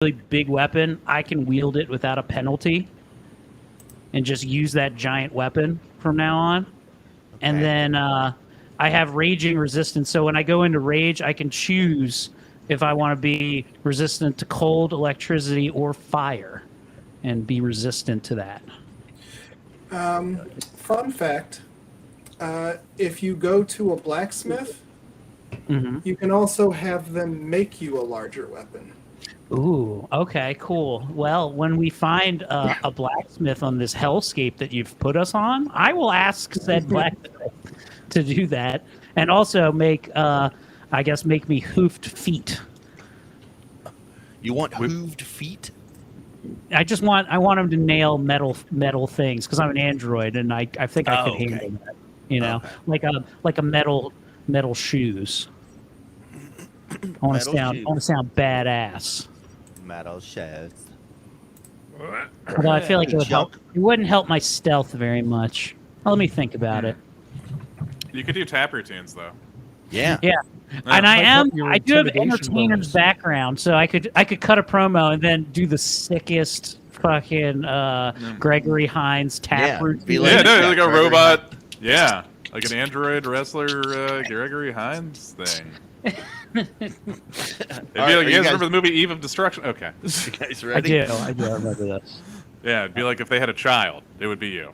really big weapon, I can wield it without a penalty and just use that giant weapon from now on. And then I have raging resistance. So when I go into rage, I can choose if I want to be resistant to cold, electricity, or fire and be resistant to that. Fun fact, if you go to a blacksmith, you can also have them make you a larger weapon. Ooh, okay, cool. Well, when we find a blacksmith on this hellscape that you've put us on, I will ask said blacksmith to do that, and also make me hoofed feet. You want hooved feet? I want him to nail metal things because I'm an android and I think I could handle that. You know, like a metal shoes. I want to sound badass. Metal shoes. Although I feel like it wouldn't help my stealth very much. Well, let me think about it. You could do tap routines though. Yeah. Yeah. And I do have entertainer's background, so I could cut a promo and then do the sickest fucking Gregory Hines tap routine. Like a robot. Yeah, like an android wrestler, Gregory Hines thing. It'd be like, you guys remember the movie Eve of Destruction? Okay. You guys ready? I do remember this. Yeah, it'd be like if they had a child, it would be you.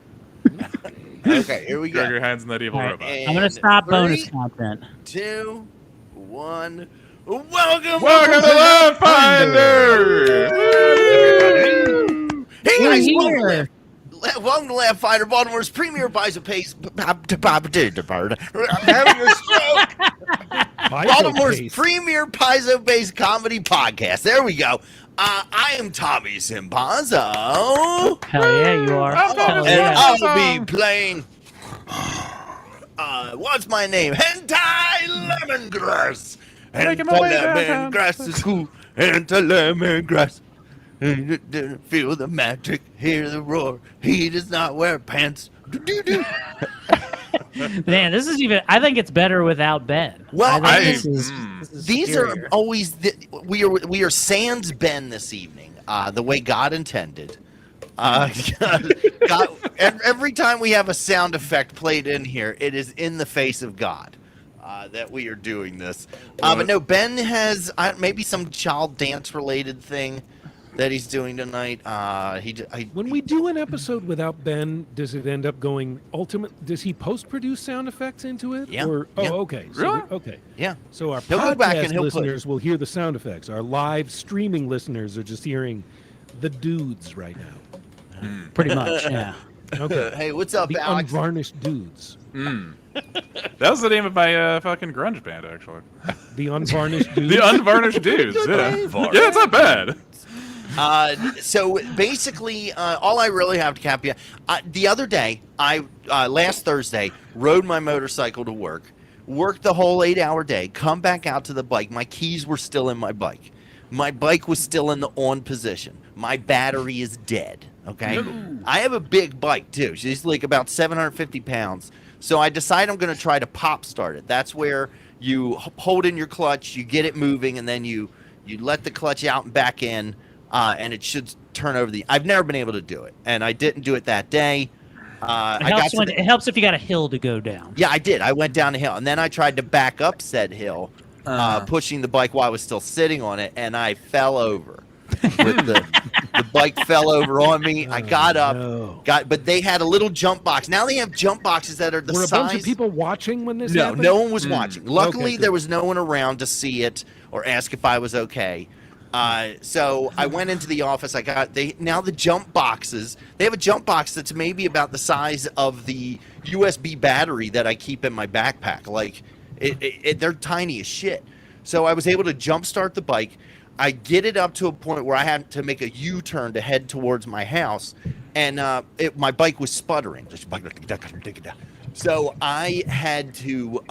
Okay, here we go. Gregory Hines and that evil robot. I'm going to stop bonus content. 2, 1. Welcome to Laughfinder! Hey guys, welcome to Laughfinder, Baltimore's premier piezo-based I'm having a stroke. Baltimore's premier piezo-based comedy podcast. There we go. I am Tommy Simpazzo. Hell yeah, you are. And I'll be playing. What's my name? Hentai Lemongrass. Lemongrass is cool. Hentai Lemongrass. Feel the magic, hear the roar. He does not wear pants. Man, this is even. I think it's better without Ben. Well, this is these superior. are always we are sans Ben this evening, the way God intended. God, every time we have a sound effect played in here, it is in the face of God that we are doing this. But no, Ben has maybe some child dance related thing that he's doing tonight. When we do an episode without Ben, does it end up going ultimate? Does he post-produce sound effects into it? Yeah. Okay. So Really? okay. Yeah. So our He'll go back and podcast he'll listeners will hear the sound effects. Our live streaming listeners are just hearing the dudes right now. Pretty much, yeah. Okay. Hey, what's up, The Alex? unvarnished dudes. That was the name of my fucking grunge band, actually. The unvarnished dudes. The Unvarnished Dudes. Yeah, it's not bad. So basically, all I really have to cap you. The other day, last Thursday, rode my motorcycle to work, worked the whole 8-hour day, come back out to the bike. My keys were still in my bike. My bike was still in the on position. My battery is dead. Okay, I have a big bike too. She's like about 750 pounds. So I decide I'm going to try to pop start it. That's where you hold in your clutch, you get it moving, and then you let the clutch out and back in. And it should turn over I've never been able to do it, and I didn't do it that day. It helps if you got a hill to go down. Yeah, I did. I went down a hill, and then I tried to back up said hill, pushing the bike while I was still sitting on it, and I fell over. The bike fell over on me. I got up, but they had a little jump box. Now they have jump boxes that are the size. Were a bunch of people watching when this happened? No one was watching. Luckily, Okay, there was no one around to see it or ask if I was okay. So I went into the office. Now the jump boxes. They have a jump box that's maybe about the size of the USB battery that I keep in my backpack. Like they're tiny as shit. So I was able to jump start the bike. I get it up to a point where I had to make a U-turn to head towards my house, and my bike was sputtering. So I had to.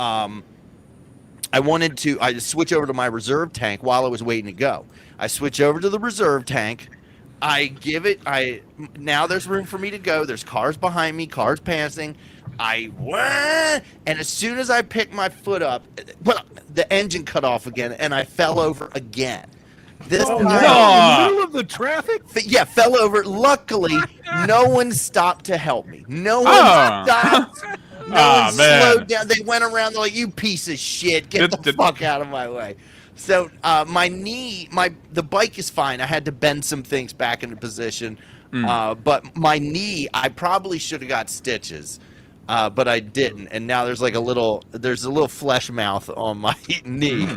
I switch over to my reserve tank while I was waiting to go. I switch over to the reserve tank. Now there's room for me to go. There's cars behind me, cars passing. And as soon as I pick my foot up, the engine cut off again, and I fell over again. This Oh, time, no, in the middle of the traffic? yeah, fell over. Luckily, no one stopped to help me. No one Oh. stopped. No Ah, one man. slowed down. They went around. They're like, "You piece of shit, get the fuck out of my way." So my knee, the bike is fine. I had to bend some things back into position, but my knee, I probably should have got stitches, but I didn't. And now there's a little flesh mouth on my knee.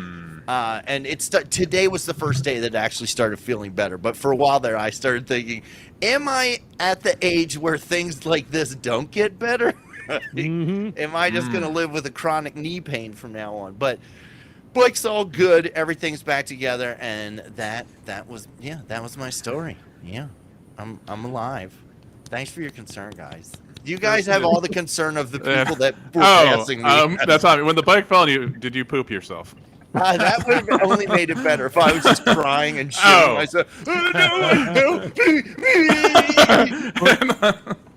And today was the first day that I actually started feeling better. But for a while there, I started thinking, am I at the age where things like this don't get better? Am I just going to live with a chronic knee pain from now on? But Blake's all good. Everything's back together. And that was my story. Yeah, I'm alive. Thanks for your concern, guys. You guys have all the concern of the people that were passing me. That's on me. When the bike fell on you, did you poop yourself? That would have only made it better if I was just crying and shitting myself. Oh, no, help me.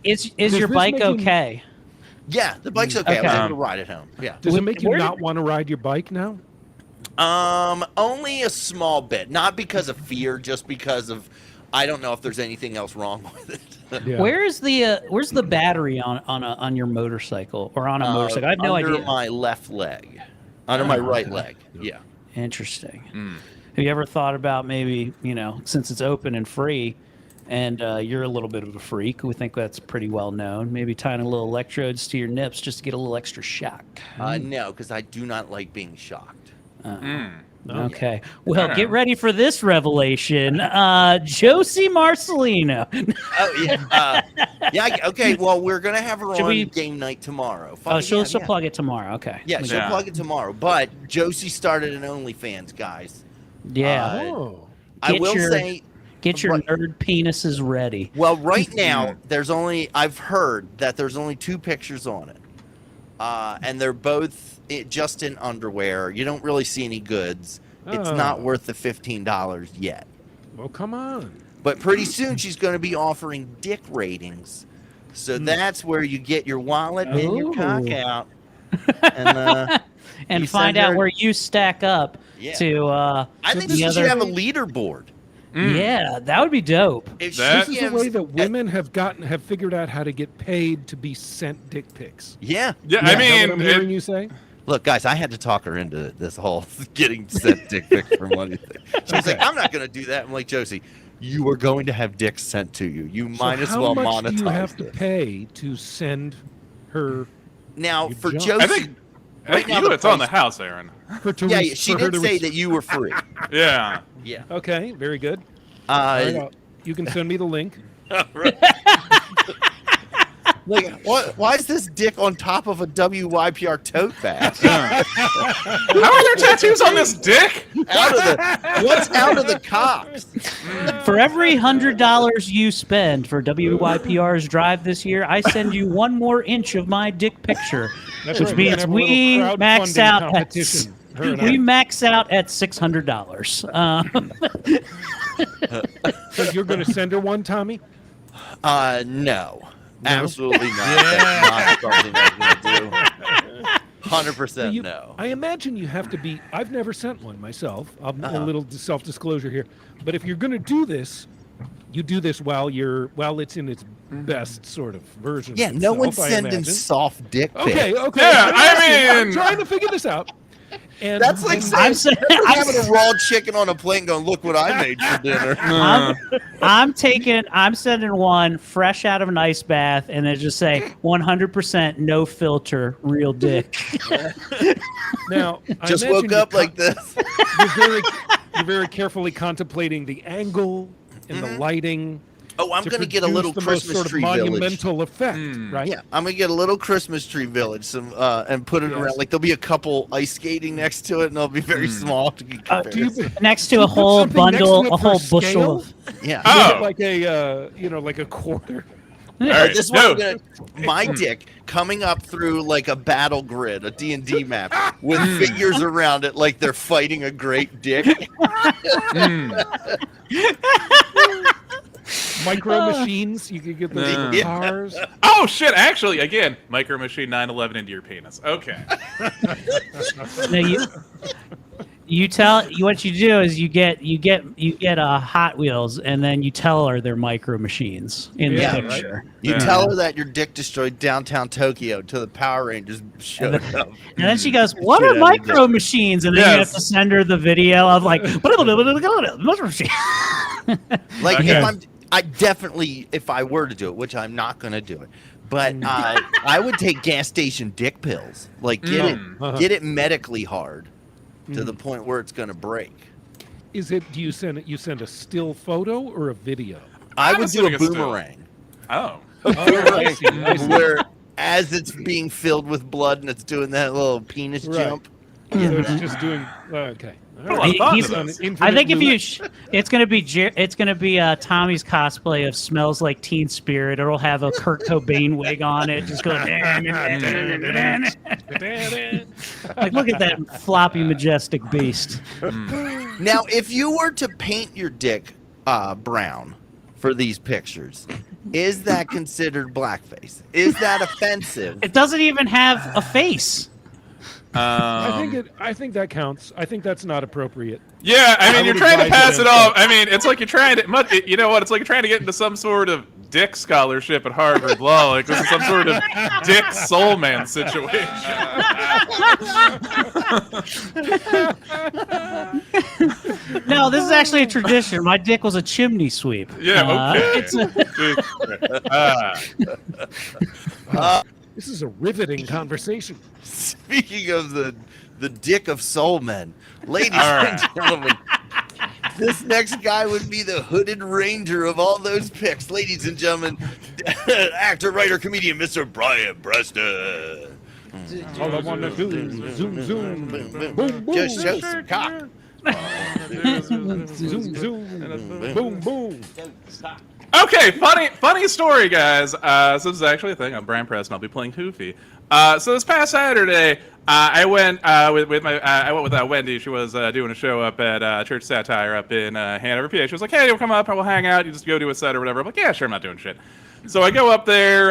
Is your bike okay? Yeah, the bike's okay. I was Okay. able to ride it home. Yeah. Does it make you Where not want to ride your bike now? Only a small bit. Not because of fear, just because of I don't know if there's anything else wrong with it. Yeah. Where's the battery on your motorcycle or on a motorcycle? I have no Under idea. my left leg. Under my right leg. Yeah. Interesting. Have you ever thought about maybe, since it's open and free and you're a little bit of a freak, we think that's pretty well known, maybe tying a little electrodes to your nips just to get a little extra shock? No, because I do not like being shocked. Okay. Well, get ready for this revelation. Josie Marcelino. Oh, yeah. Okay, well, we're going to have her Should on we- game night tomorrow. Oh, she'll Yeah. plug it tomorrow. Okay. Yeah, she'll plug it tomorrow. But Josie started an OnlyFans, guys. Yeah. Oh. I Get will your- say, Get your right- nerd penises ready. well, right now, I've heard that there's only 2 pictures on it. And they're both just in underwear. You don't really see any goods. It's not worth the $15 yet. Well, come on. But pretty soon she's going to be offering dick ratings. So that's where you get your wallet and your cock Ooh. out. And, And you find send out her- where you stack up Yeah. to I think the she should other. have a leaderboard. Yeah, that would be dope. If That- she This is the gives- way that women have figured out how to get paid to be sent dick pics. Yeah. Yeah, Is that I what mean, I'm hearing you say? Look, guys, I had to talk her into this whole getting sent dick pics for money thing. She was like, I'm not going to do that. I'm like, Josie, you are going to have dicks sent to you. You might as well How much monetize do you have to it. pay to send her Now, You for jump. Josie, I think right now the it's on the price- house, Aaron. to yeah, re- she for her did to say re- that you were free. Yeah. Yeah. Okay, very good. All right, Uh, you can send me the link. like, why is this dick on top of a WYPR tote bag? How are there tattoos on this dick? What's out of the cocks? For every $100 you spend for WYPR's drive this year, I send you 1 more inch of my dick picture, That's which right, means have a we little max crowdfunding out at competition, her and I. we max out at $600. So you're going to send her one, Tommy? No. Absolutely not. That's not something I'm going to do. 100% You- no. I imagine you have to be. I've never sent one myself. A little self-disclosure here. But if you're going to do this, you do this while it's in its best sort of version. Yeah, of no one's itself, I sending imagine. soft dick pics. Okay. Yeah, I'm mean- trying to figure this out. And That's like I'm saying, saying- I'm having a raw chicken on a plate and going, look what I made for dinner. I'm sending one fresh out of an ice bath, and then just say 100% no filter, real dick. now, I Just imagine woke up like this. you're very carefully contemplating the angle and the lighting. Oh, I'm to going to get a produce little the most Christmas sort of tree village. monumental effect, right? Yeah, I'm gonna get a little Christmas tree village, and put it around. Like there'll be a couple ice skating next to it, and they'll be very small to be compared. Do you, Next to a put whole something next to bundle, it a for whole scale? bushel of. Yeah. Oh. like a like a quarter. All right, This no. one's my dick coming up through like a battle grid, a D&D map with figures around it, like they're fighting a great dick. Micro machines. You could get the Yeah. cars. Oh shit! Actually, again, Micro Machine 911 into your penis. Okay. Now what you do is you get Hot Wheels, and then you tell her they're micro machines in Yeah, the right. picture. You tell her that your dick destroyed downtown Tokyo till the Power Rangers showed up. And then she goes, "What Shit are out of micro machines?" And then you have Yes. to send her the video of like, micro machine. Like Okay. I definitely, if I were to do it, which I'm not going to do it, but I would take gas station dick pills. Like get it medically hard to the point where it's going to break. Is it? Do you send it? You send a still photo or a video? I I'm would do a assuming it's still- boomerang. Oh. I see, I see. Where as it's being filled with blood and it's doing that little penis Right. jump. So it's just doing. Okay. All Well, I thought He's- it On was- Infinite I think if you, Roulette. it's gonna be Tommy's cosplay of "Smells Like Teen Spirit." It'll have a Kurt Cobain wig on it, just going. Like, look at that floppy, majestic beast. Now, if you were to paint your dick brown for these pictures, is that considered blackface? Is that offensive? It doesn't even have a face. I think that counts. I think that's not appropriate. Yeah, I mean, I you're would trying to advise pass it against off. I mean, it's like you're trying to, you know what? It's like you're trying to get into some sort of dick scholarship at Harvard Law. Like this is some sort of dick soul man situation. No, this is actually a tradition. My dick was a chimney sweep. Yeah, okay. It's a, This is a riveting conversation. Speaking of the dick of soul men, ladies All and gentlemen, this next guy would be the hooded ranger of all those pics. Ladies and gentlemen, actor, writer, comedian, Mr. Brian Preston. All I want to do is zoom, zoom, boom, boom, Just show some cock. zoom, zoom, boom, boom. Okay, funny story, guys. So this is actually a thing. I'm Brian Preston. I'll be playing Hoofy. So this past Saturday, I went with Wendy. She was doing a show up at Church Satire up in Hanover, PA. She was like, "Hey, you'll come up and we'll hang out. You just go do a set or whatever." I'm like, "Yeah, sure. I'm not doing shit." So I go up there,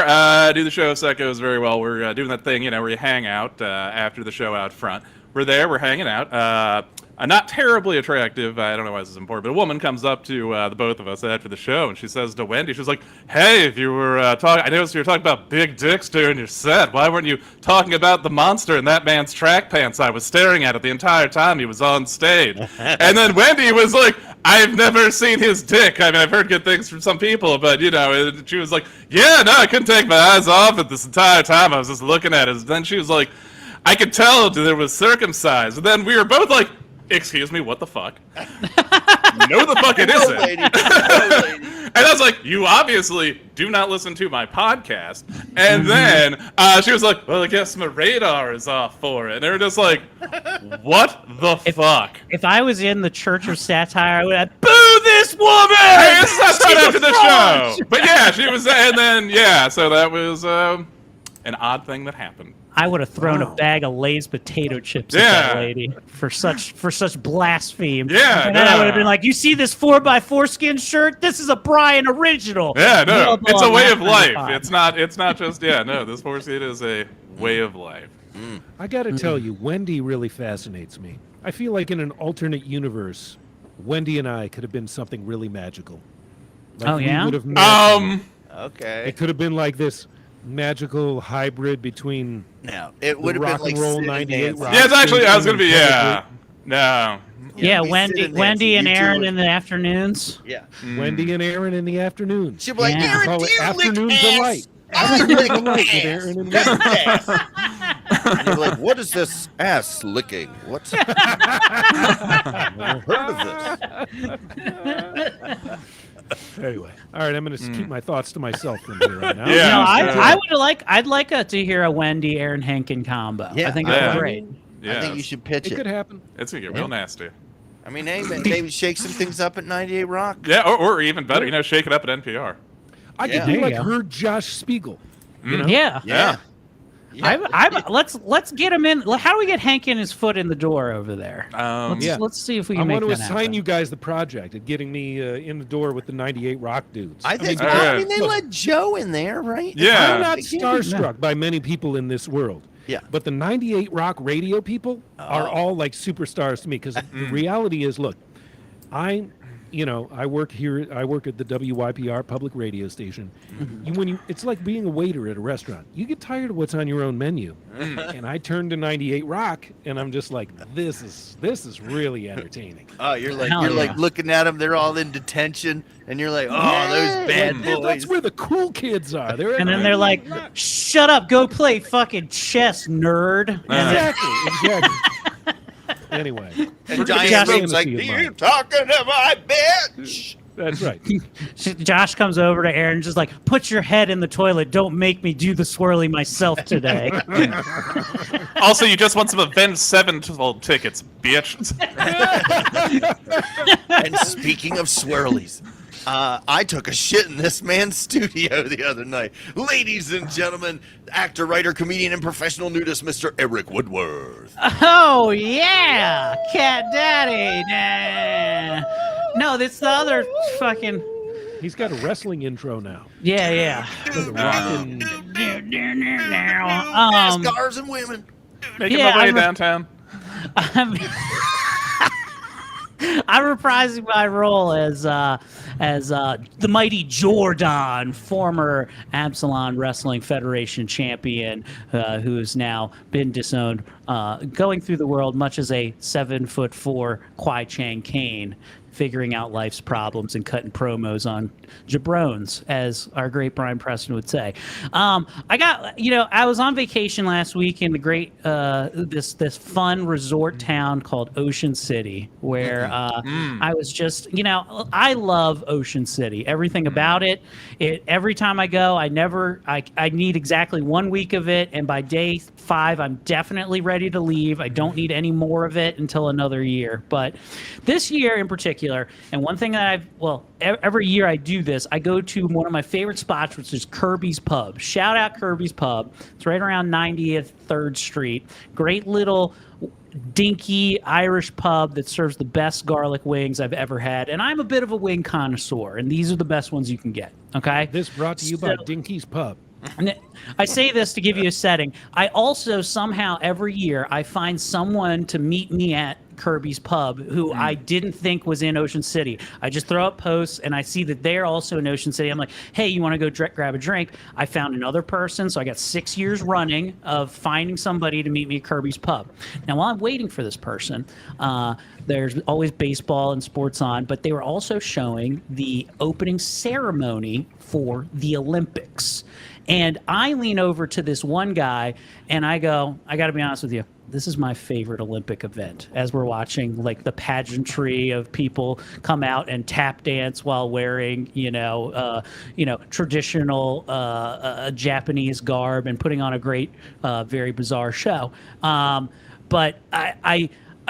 do the show. Set goes very well. We're doing that thing, where you hang out after the show out front. We're there. We're hanging out. Not terribly attractive, I don't know why this is important, but a woman comes up to the both of us after the show, and she says to Wendy, she was like, "Hey, if you were talking, I noticed you were talking about big dicks during your set. Why weren't you talking about the monster in that man's track pants I was staring at it the entire time he was on stage?" And then Wendy was like, "I've never seen his dick. I mean, I've heard good things from some people, but, she was like, yeah, no, I couldn't take my eyes off it this entire time. I was just looking at it." And then she was like, "I could tell there was circumcised." And then we were both like, "Excuse me, what the fuck?" No, the fuck it isn't. No, lady. No, lady. And I was like, "You obviously do not listen to my podcast." And then she was like, "Well, I guess my radar is off for it." And they were just like, "What the fuck?" if I was in the Church of Satire, I would have boo this woman. Hey, this is not She's after a the fraud! show. But yeah, she was, and then, so that was an odd thing that happened. I would have thrown a bag of Lay's potato chips at Yeah. that lady for such blasphemy. Yeah, and then I would have no. been like, "You see this 4x4 skin shirt? This is a Brian original." Yeah, no, Blah, it's a blah, way blah, of blah, life. blah. It's not just, no, this horse it is a way of life. I got to tell you, Wendy really fascinates me. I feel like in an alternate universe, Wendy and I could have been something really magical. Like Oh, yeah? We would have met. Okay. It could have been like this magical hybrid between Now, it would have been rock like and roll Sid and 98 Nancy. rock. Yeah, it's actually, I was going to be, Probably. no. Yeah, we sit Wendy, in Nancy, Wendy and you two Aaron would- in the afternoons. Yeah. Wendy and Aaron in the afternoons. She'll be like, Yeah. "Aaron, Call do it you lick afternoon ass? delight. I Afternoon lick delight with ass. Aaron and Lick Wendy. ass." And you're like, "What is this ass licking? What's I've never heard of this." Anyway, all right, I'm going to keep my thoughts to myself from here on out. Yeah. No, Yeah. I'd like to hear a Wendy Aaron Henkin combo. Yeah. I think Yeah. that'd be great. Yeah, I think you should pitch It it. could happen. It's going to get real nasty. I mean, hey, maybe shake some things up at 98 Rock. Yeah, or even better, shake it up at NPR. I Yeah. could be There like you go. her Josh Spiegel. You know? Yeah. Yeah. Let's get him in. How do we get Henkin his foot in the door over there? Yeah. Let's see if we I can make want to that assign happen. you guys the project of getting me in the door with the 98 Rock dudes. I think. All right. I mean, they let Joe in there, right? Yeah. I'm not They can't be- starstruck by many people in this world. Yeah. But the 98 Rock radio people are all like superstars to me because the reality is, look, I work here. I work at the WYPR public radio station. It's like being a waiter at a restaurant. You get tired of what's on your own menu, and I turn to 98 Rock, and I'm just like, this is really entertaining. Oh, you're like Hell yeah. looking at them. They're all in detention, and you're like, oh, those bad boys. That's where the cool kids are. And then they're like, "Shut up, go play fucking chess, nerd." Exactly. Anyway, And Josh Giant Rogue's like, Fantasy of you mine. talking to my bitch? That's right. Josh comes over to Aaron, just like, "Put your head in the toilet. Don't make me do the swirly myself today." Also, you just want some Avenged Sevenfold tickets, bitch. And speaking of swirlies, I took a shit in this man's studio the other night. Ladies and gentlemen, actor, writer, comedian, and professional nudist, Mr. Eric Woodworth. Oh yeah, Cat Daddy. Nah. No, that's the other fucking. He's got a wrestling intro now. Yeah. The rockin'. Scars and women. Making Yeah, my way I'm- downtown. I'm reprising my role as the mighty Jordan, former Absalon Wrestling Federation champion, who has now been disowned, going through the world much as a 7'4" Kwai Chang Kane, figuring out life's problems and cutting promos on jabrones, as our great Brian Preston would say. I was on vacation last week in the great this fun resort town called Ocean City, where I was just, I love Ocean City, everything about it. Every time I go, I need exactly 1 week of it, and by day 5, I'm definitely ready to leave. I don't need any more of it until another year. But this year in particular, and one thing that every year I do this, I go to one of my favorite spots, which is Kirby's Pub. Shout out Kirby's Pub. It's right around 90th 3rd Street. Great little dinky Irish pub that serves the best garlic wings I've ever had. And I'm a bit of a wing connoisseur, and these are the best ones you can get. Okay? This brought to you by Dinky's Pub. And I say this to give you a setting. I also somehow every year I find someone to meet me at Kirby's Pub who I didn't think was in Ocean City. I just throw up posts and I see that they're also in Ocean City. I'm like, hey, you want to go grab a drink? I found another person, so I got 6 years running of finding somebody to meet me at Kirby's Pub. Now, while I'm waiting for this person, there's always baseball and sports on, but they were also showing the opening ceremony for the Olympics. And I lean over to this one guy and I go, I got to be honest with you. This is my favorite Olympic event, as we're watching like the pageantry of people come out and tap dance while wearing, traditional Japanese garb and putting on a great, very bizarre show. But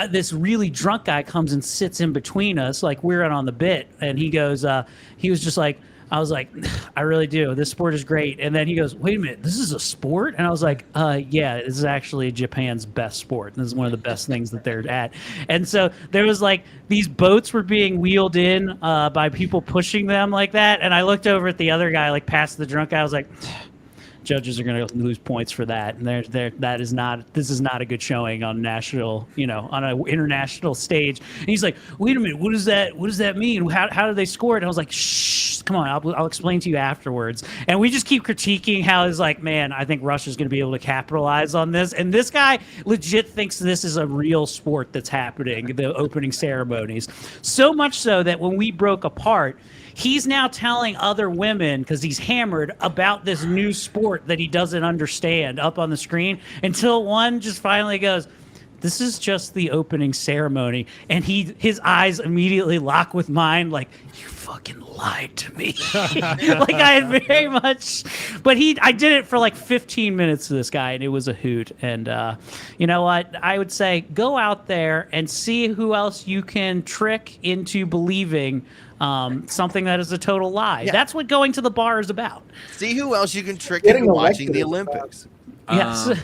this really drunk guy comes and sits in between us, like we're on the bit, and he goes, he was just like, I was like, I really do. This sport is great. And then he goes, wait a minute, this is a sport? And I was like, yeah, this is actually Japan's best sport. This is one of the best things that they're at. And so there was like, these boats were being wheeled in by people pushing them like that. And I looked over at the other guy, like past the drunk guy. I was like, judges are going to lose points for that. And this is not a good showing on national, on an international stage. And he's like, wait a minute, what does that mean? How do they score it? And I was like, shh, come on, I'll explain to you afterwards. And we just keep critiquing how it's like, man, I think Russia's going to be able to capitalize on this. And this guy legit thinks this is a real sport that's happening, the opening ceremonies. So much so that when we broke apart, he's now telling other women, because he's hammered, about this new sport that he doesn't understand up on the screen, until one just finally goes, this is just the opening ceremony. And his eyes immediately lock with mine, like, you fucking lied to me. Like I had very much, but I did it for like 15 minutes to this guy, and it was a hoot. And you know what? I would say go out there and see who else you can trick into believing something that is a total lie. Yeah. That's what going to the bar is about. See who else you can trick Getting into watching elected the is Olympics. Yes.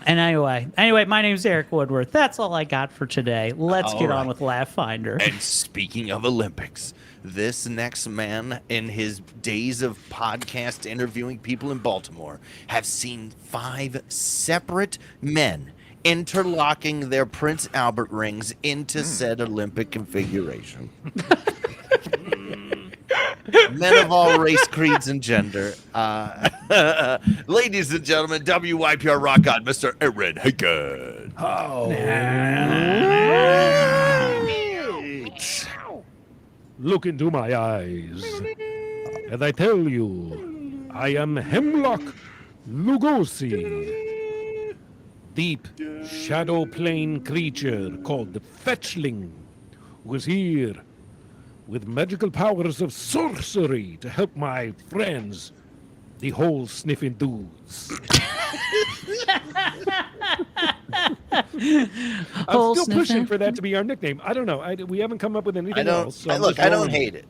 And anyway, my name's Eric Woodworth. That's all I got for today. Let's All get right. on with Laughfinder. And speaking of Olympics, this next man, in his days of podcast interviewing people in Baltimore, have seen 5 separate men interlocking their Prince Albert rings into said Olympic configuration. Men of all race, creeds, and gender. Ladies and gentlemen, WYPR rock god, Mr. Aaron Haggard. Look into my eyes, and I tell you, I am Hemlock Lugosi, deep shadow plane creature called the Fetchling, who is here with magical powers of sorcery to help my friends, the hole sniffing dudes. I'm still pushing for that to be our nickname. I don't know. We haven't come up with anything else. So I don't hate it.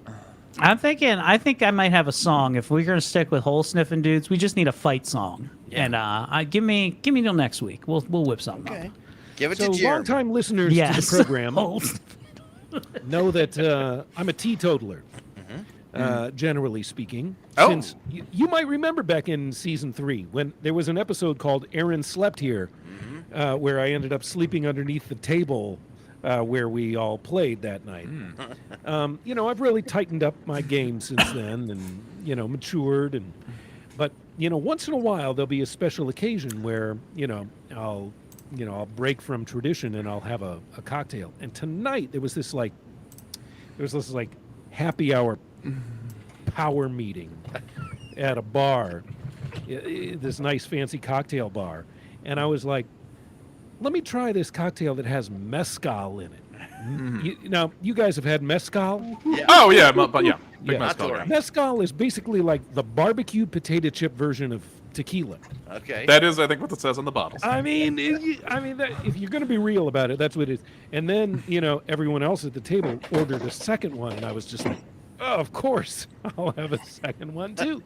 I think I might have a song. If we're gonna stick with hole sniffing dudes, we just need a fight song. Yeah. And give me till next week. We'll whip something Okay. up. Give it So to Jeremy. long-time listeners Yes. to the program Hole know that I'm a teetotaler, generally speaking. Oh. Since you might remember back in season 3 when there was an episode called Aaron Slept Here, where I ended up sleeping underneath the table where we all played that night. I've really tightened up my game since then and, matured. But once in a while, there'll be a special occasion where, I'll break from tradition and I'll have a cocktail. And tonight there was this happy hour power meeting at a bar, this nice fancy cocktail bar. And I was like, let me try this cocktail that has mezcal in it. Now, you guys have had mezcal? Oh yeah, but yeah, big Yeah. mezcal That's guy. Mezcal is basically like the barbecue potato chip version of tequila. Okay. That is, I think, what it says on the bottles. I mean, if you're going to be real about it, that's what it is. And then, everyone else at the table ordered a second one, and I was just like, oh, of course, I'll have a second one too.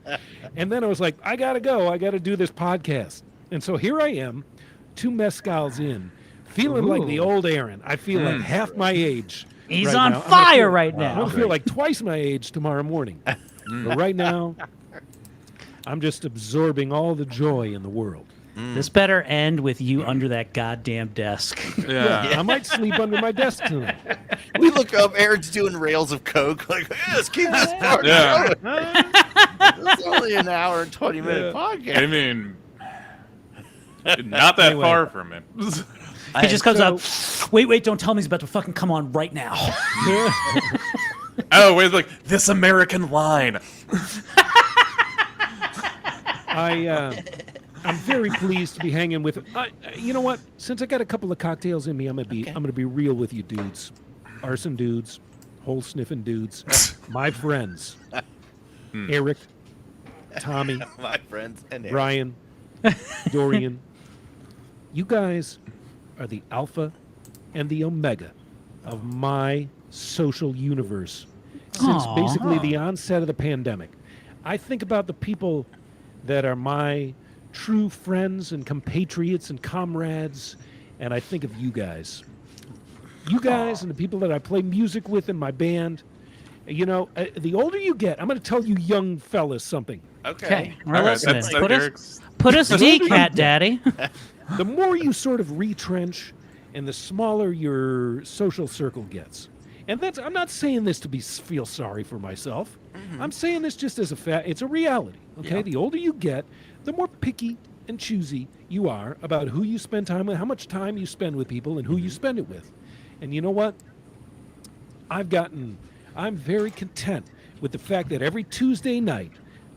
And then I was like, I got to go. I got to do this podcast. And so here I am, 2 mezcals in, feeling like the old Aaron. I feel like half my age. He's right on now. fire right I'm now. going to feel like twice my age tomorrow morning. But right now, I'm just absorbing all the joy in the world. This better end with you under that goddamn desk. Yeah. I might sleep under my desk tonight. We look up, Aaron's doing rails of coke. Like, hey, let's keep this party Yeah. going. It's only an hour and 20-minute podcast. I mean, not that Anyway. far from it. He just comes So- up. Wait! Don't tell me he's about to fucking come on right now. Oh, wait, like this American line. I'm very pleased to be hanging with. You know what? Since I got a couple of cocktails in me, I'm gonna be real with you, dudes, arson dudes, hole sniffing dudes, my friends, Eric, Tommy, My friends and Aaron. Brian, Dorian. You guys are the alpha and the omega of my social universe since Aw. basically the onset of the pandemic. I think about the people that are my true friends and compatriots and comrades, and I think of you guys. You guys and the people that I play music with in my band. The older you get, I'm going to tell you young fellas something. Okay, we're All right, listening. that's Eric's. Put us D, Cat Daddy. The more you sort of retrench and the smaller your social circle gets. And I'm not saying this to feel sorry for myself. I'm saying this just as a fact. It's a reality. Okay. Yeah. The older you get, the more picky and choosy you are about who you spend time with, how much time you spend with people, and who you spend it with. And you know what? I'm very content with the fact that every Tuesday night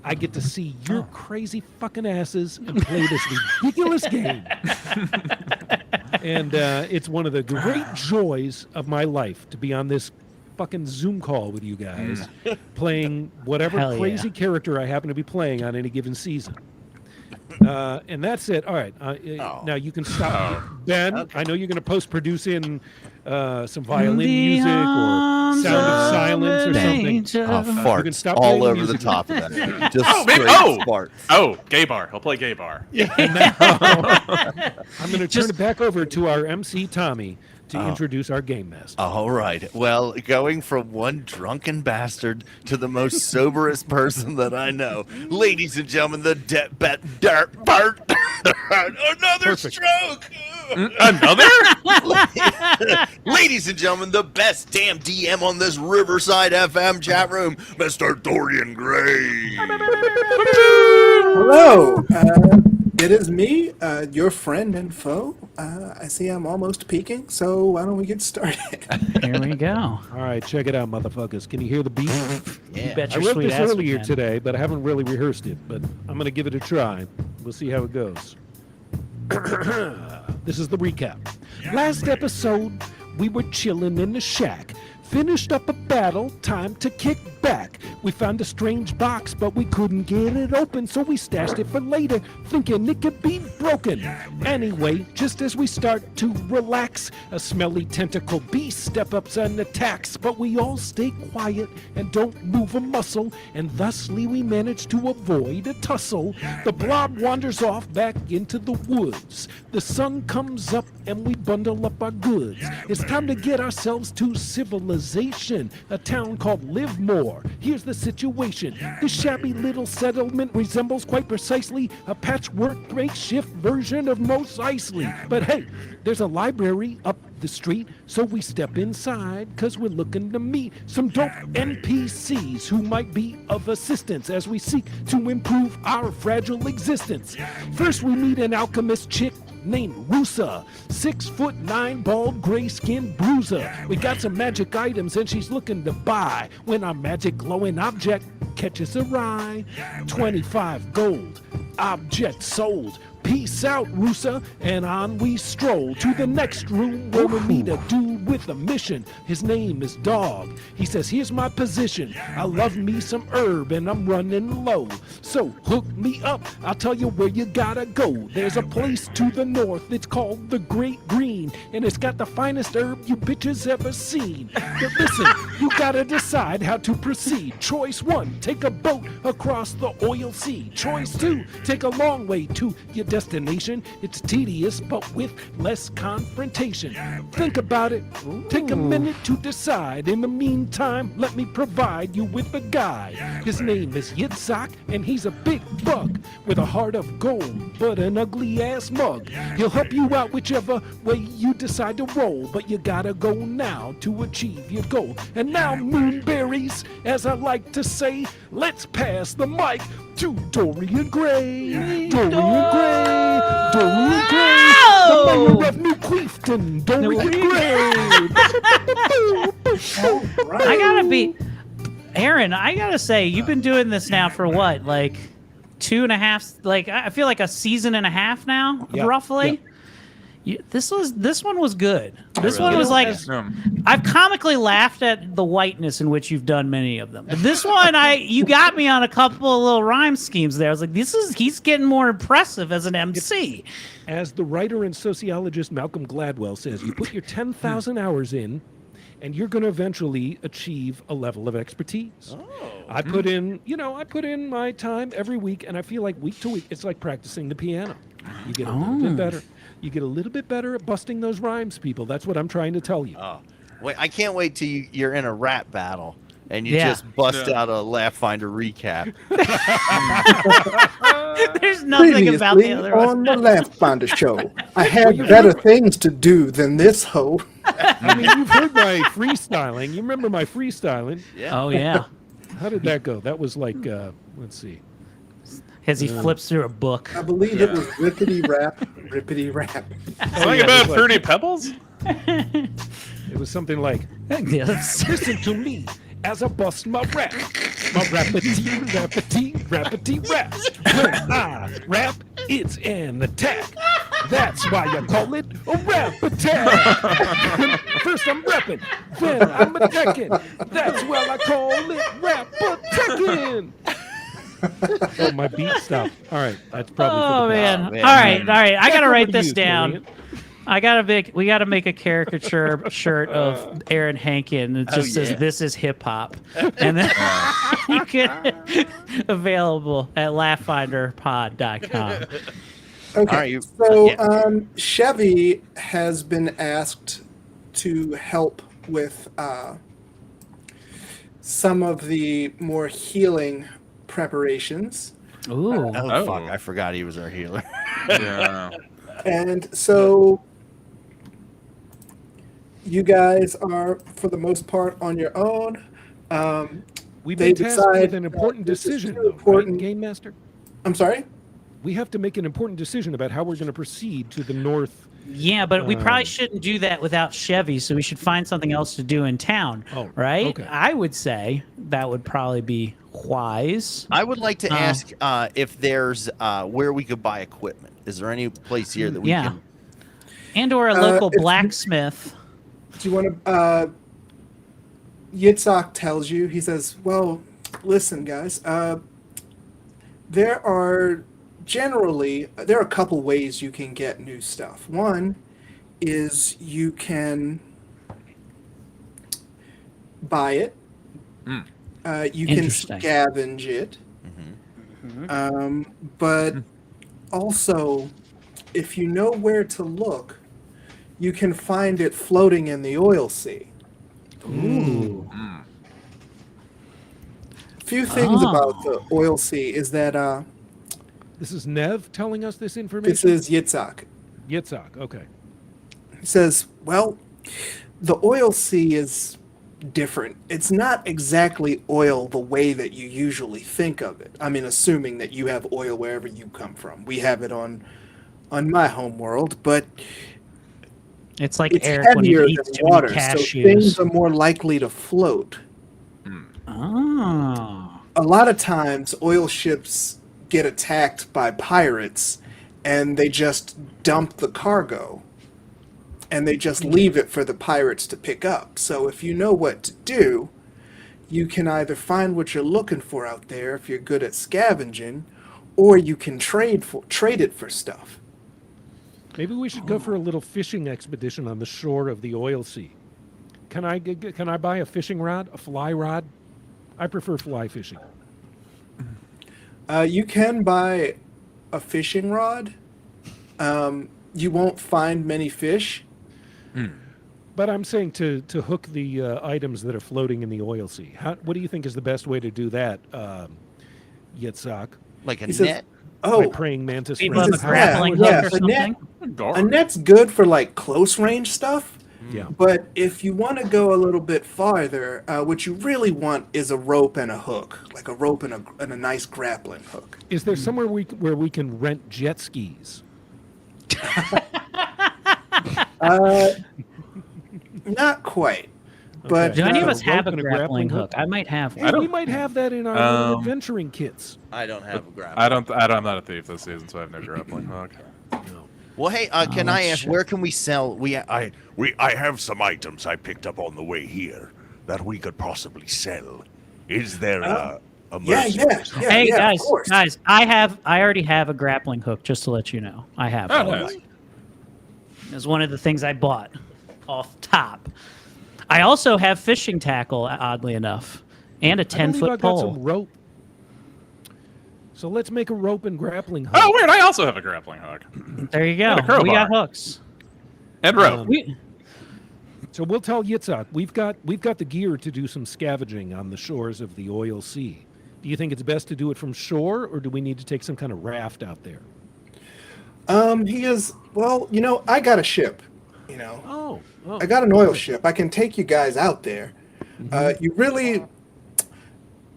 I get to see your crazy fucking asses and play this ridiculous game. And it's one of the great joys of my life to be on this fucking Zoom call with you guys, playing whatever Hell yeah. crazy character I happen to be playing on any given season. And that's it. All right. Now you can stop. Ben, I know you're going to post-produce in some violin music or Sound of Silence or something. Oh, You can farts stop all playing over music. the top of that. Just Oh, maybe- straight oh! farts. Oh, gay bar. He'll play gay bar. And now I'm going to turn it back over to our MC Tommy to introduce our game master. All right. Well, going from one drunken bastard to the most soberest person that I know, ladies and gentlemen, the part. Another Perfect. stroke. Another? Ladies and gentlemen, the best damn DM on this Riverside FM chat room, Mr. Dorian Gray. Hello. It is me, your friend and foe. I see I'm almost peaking, so why don't we get started? Here we go. All right, check it out, motherfuckers. Can you hear the beat? Yeah. Bet I your wrote sweet this ass we earlier can. today, but I haven't really rehearsed it. But I'm going to give it a try. We'll see how it goes. This is the recap. Last episode, we were chilling in the shack. Finished up a battle, time to kick back. We found a strange box, but we couldn't get it open, so we stashed it for later, thinking it could be broken. Anyway, just as we start to relax, a smelly tentacle beast step ups and attacks, but we all stay quiet and don't move a muscle, and thusly we manage to avoid a tussle. The blob wanders off back into the woods. The sun comes up and we bundle up our goods. It's time to get ourselves to civilization, a town called Livermore. Here's the situation. This shabby little settlement resembles quite precisely a patchwork makeshift version of Mos Eisley. But hey, there's a library up the street, so we step inside because we're looking to meet some dope NPCs who might be of assistance as we seek to improve our fragile existence. First, we meet an alchemist chick named Rusa, 6'9", bald, gray-skinned bruiser. We got some magic items and she's looking to buy when our magic glowing object catches her eye. 25 gold. Object sold. Peace out, Rusa, and on we stroll to the next room where we meet a dude with a mission. His name is Dog. He says, here's my position. I love me some herb and I'm running low. So hook me up, I'll tell you where you gotta go. There's a place to the north, it's called the Great Green, and it's got the finest herb you bitches ever seen. But listen, you gotta decide how to proceed. Choice 1, take a boat across the oil sea. Choice 2, take a long way to your destination. It's tedious, but with less confrontation. Think about it. Take a minute to decide. In the meantime, let me provide you with a guide. His name is Yitzhak, and he's a big bug with a heart of gold, but an ugly ass mug. He'll help you out whichever way you decide to roll, but you gotta go now to achieve your goal. And now, moonberries, as I like to say, let's pass the mic to Dorian Gray. Dorian Gray. Dorian Gray. The mayor of New Queefton. Dorian Gray. I gotta be, Aaron. I gotta say, you've been doing this now for what, like 2.5? Like I feel like a season and a half now, Yeah, roughly. yeah. This one was good. This really one was like, Um, I've comically laughed at the whiteness in which you've done many of them. But this one, you got me on a couple of little rhyme schemes there. I was like, he's getting more impressive as an MC. As the writer and sociologist Malcolm Gladwell says, you put your 10,000 hours in, and you're going to eventually achieve a level of expertise. I put in my time every week, and I feel like week to week, it's like practicing the piano. You get a little bit better. You get a little bit better at busting those rhymes, people. That's what I'm trying to tell you. Oh, wait! I can't wait till you're in a rap battle and you Yeah. just bust out a Laughfinder recap. There's nothing about the Previously other one. on the Laughfinder show, I had better things to do than this hoe. I mean, you've heard my freestyling. You remember my freestyling. Oh, yeah. How did that go? That was like, let's see. As he flips through a book. I believe it was rippity rap, rippity rap. something yeah, about it's like- Fruity Pebbles? It was something like, Yes. listen to me as I bust my rap. My rappity, rappity, rappity rap. When I rap, it's an attack. That's why I call it a rap attack. First I'm rapping, then I'm attacking. That's why I call it rap attacking. Oh, my beat stopped. All right, that's probably for Oh the best. man. man. All right. I gotta Back over write to this you, down. Julian. We gotta make a caricature shirt of Aaron Hankin that just yeah. says "This is hip hop," and then you can available at laughfinderpod.com. Okay, All right, so yeah. Chevy has been asked to help with some of the more healing preparations. Ooh. Oh, fuck! I forgot he was our healer. Yeah. And so you guys are, for the most part, on your own. We've They been tasked with decide an that important this is decision, too though, important. right, Game Master? I'm sorry? We have to make an important decision about how we're going to proceed to the north. Yeah, but we probably Um, shouldn't do that without Chevy, so we should find something else to do in town, Oh, right? okay. I would say that would probably be wise. I would like to ask if there's where we could buy equipment. Is there any place here that we Yeah. can? And or a local if you- blacksmith. Do you want to? Yitzhak tells you. He says, "Well, listen, guys. There are a couple ways you can get new stuff. One is you can buy it. You can Interesting. scavenge it. But also, if you know where to look, you can find it floating in the oil sea. Ooh. Few things Oh. about the oil sea is that This is Nev telling us this information? this is Yitzhak. Yitzhak, okay. He says, well, the oil sea is different. It's not exactly oil the way that you usually think of it. I mean, assuming that you have oil wherever you come from. We have it on my home world, but It's like it's Eric when he heavier eats than too water, many so things cashews. are more likely to float. Oh. A lot of times, oil ships get attacked by pirates, and they just dump the cargo, and they just leave it for the pirates to pick up. So if you know what to do, you can either find what you're looking for out there if you're good at scavenging, or you can trade it for stuff. Maybe we should go for a little fishing expedition on the shore of the oil sea. Can I buy a fishing rod, a fly rod? I prefer fly fishing. You can buy a fishing rod. You won't find many fish. But I'm saying to hook the items that are floating in the oil sea. What do you think is the best way to do that, Yitzhak? Like a He says, net? My oh, praying mantis People friend. have a Yeah, grappling yeah, hook or a net. something. a net's good for like close range stuff. Yeah. But if you want to go a little bit farther, what you really want is a rope and a hook, like a rope and a nice grappling hook. Is there somewhere where we can rent jet skis? Not quite, but Do any of Uh, us have a rope and a grappling grappling hook? I might have Hey, one. we might have that in our little adventuring kits. I don't have a grab. I'm not a thief this season, so I have no grappling hook. Well, hey, can I ask where can we sell? I have some items I picked up on the way here that we could possibly sell. Is there a yeah, merchant? Hey yeah, guys, of course. I already have a grappling hook. Just to let you know, I have. Oh, one. nice. It's one of the things I bought off top. I also have fishing tackle, oddly enough, and a I believe 10-foot I got pole. some rope. So let's make a rope and grappling hook. Oh, weird! I also have a grappling hook There you go. And a crowbar. We got hooks. and rope. We, So we'll tell Yitzhak we've got the gear to do some scavenging on the shores of the oil sea. Do you think it's best to do it from shore, or do we need to take some kind of raft out there? He is. Well, I got a ship. Oh, I got an oil ship. I can take you guys out there.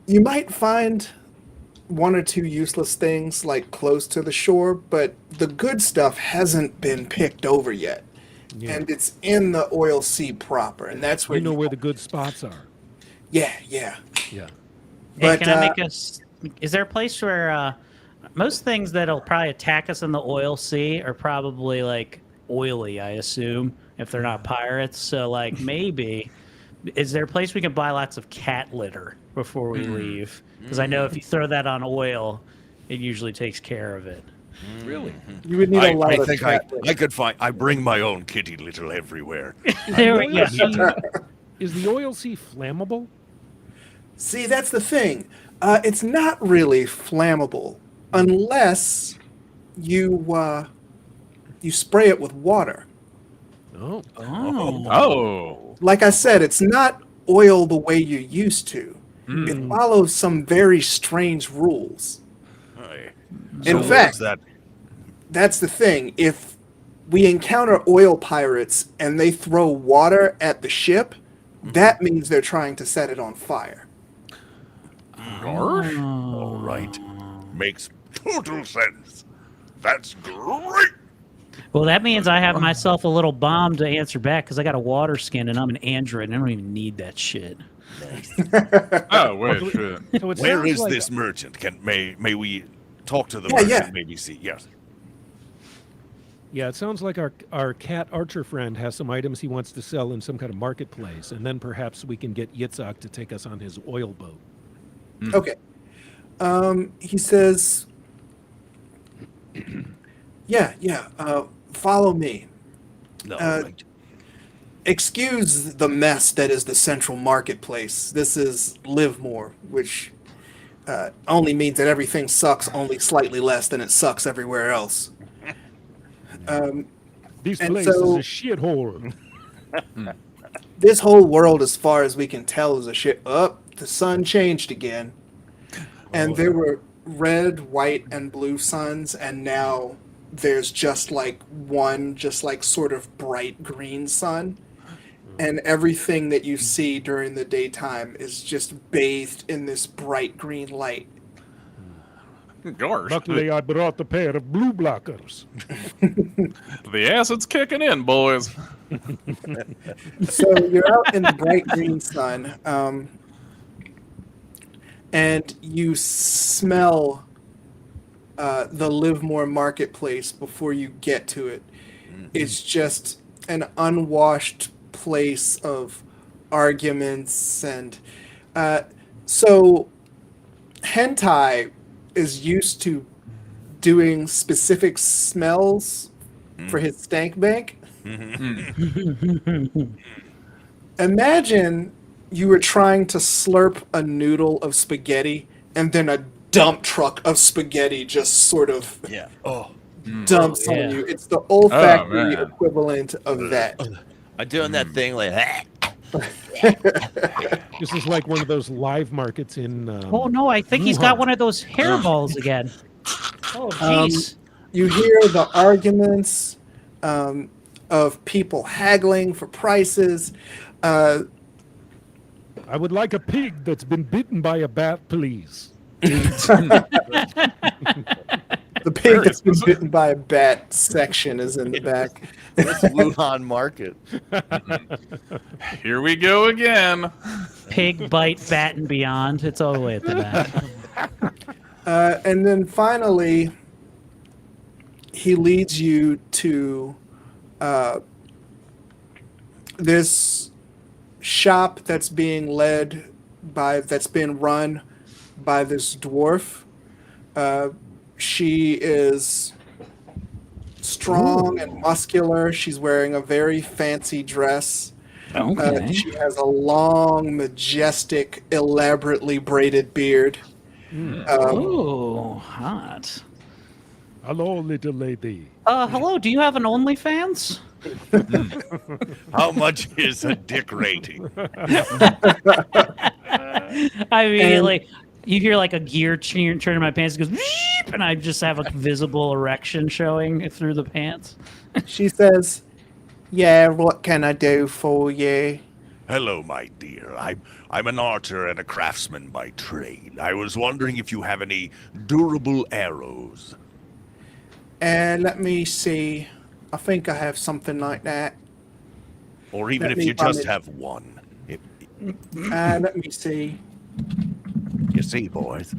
You might find one or two useless things like close to the shore, but the good stuff hasn't been picked over yet. Yeah. And it's in the oil sea proper, and that's where you know where the good spots are. Yeah. Yeah. hey, But, can I make us? Is there a place where most things that'll probably attack us in the oil sea are probably like oily? I assume if they're not pirates. So like maybe is there a place we can buy lots of cat litter before we leave? Because I know if you throw that on oil, it usually takes care of it. Really? You would need a lot I of think cat I could find. I bring my own kitty little everywhere. There we go. Is the oil sea flammable? See, that's the thing. It's not really flammable unless you spray it with water. Oh, Oh. Like I said, it's not oil the way you used to. It follows some very strange rules. Aye. In So fact, is that that's the thing. If we encounter oil pirates and they throw water at the ship, that means they're trying to set it on fire. Gosh. all right? Makes total sense. That's great. Well, that means I have myself a little bomb to answer back because I got a water skin and I'm an android and I don't even need that shit. Oh, wait, shit. so it Where sounds is like, this merchant? May we talk to the Yeah, merchant? yeah. Maybe see. Yes. Yeah, it sounds like our cat archer friend has some items he wants to sell in some kind of marketplace, and then perhaps we can get Yitzhak to take us on his oil boat. Okay. He says, yeah, follow me. No. Right. Excuse the mess that is the central marketplace. This is Livermore, which only means that everything sucks only slightly less than it sucks everywhere else. This And place so- is a shithole. This whole world, as far as we can tell, is a shit. The sun changed again. And there were red, white, and blue suns, and now there's just like one, just like sort of bright green sun. And everything that you see during the daytime is just bathed in this bright green light. Gosh. Luckily, I brought a pair of blue blockers. The acid's kicking in, boys. So you're out in the bright green sun, and you smell the Livermore marketplace before you get to it. It's just an unwashed place of arguments, and so hentai is used to doing specific smells for his stank bank. Imagine you were trying to slurp a noodle of spaghetti and then a dump truck of spaghetti just sort of Yeah. Oh, dumps yeah. on you. It's the olfactory man. equivalent of that. I'm doing that thing like. This is like one of those live markets in. Oh no, I think he's got Wuhan. one of those hairballs again. Oh jeez. You hear the arguments of people haggling for prices. I would like a pig that's been bitten by a bat, please. The pig that's been bitten by a bat section is in the back. This Wuhan market. Here we go again. Pig bite, bat and beyond. It's all the way at the back. And then finally, he leads you to this shop that's being run by this dwarf. She is strong and muscular. She's wearing a very fancy dress. Okay. She has a long, majestic, elaborately braided beard. Oh, hot. Hello, little lady. Hello, do you have an OnlyFans? How much is a dick rating? I mean, And- like, you hear like a gear turn in my pants, it goes, "Beep," and I just have a visible erection showing through the pants. She says, "Yeah, what can I do for you?" Hello, my dear. I'm an archer and a craftsman by trade. I was wondering if you have any durable arrows. Let me see. I think I have something like that. Or even Let if me you just run it. have one. Let me see. You see, boys,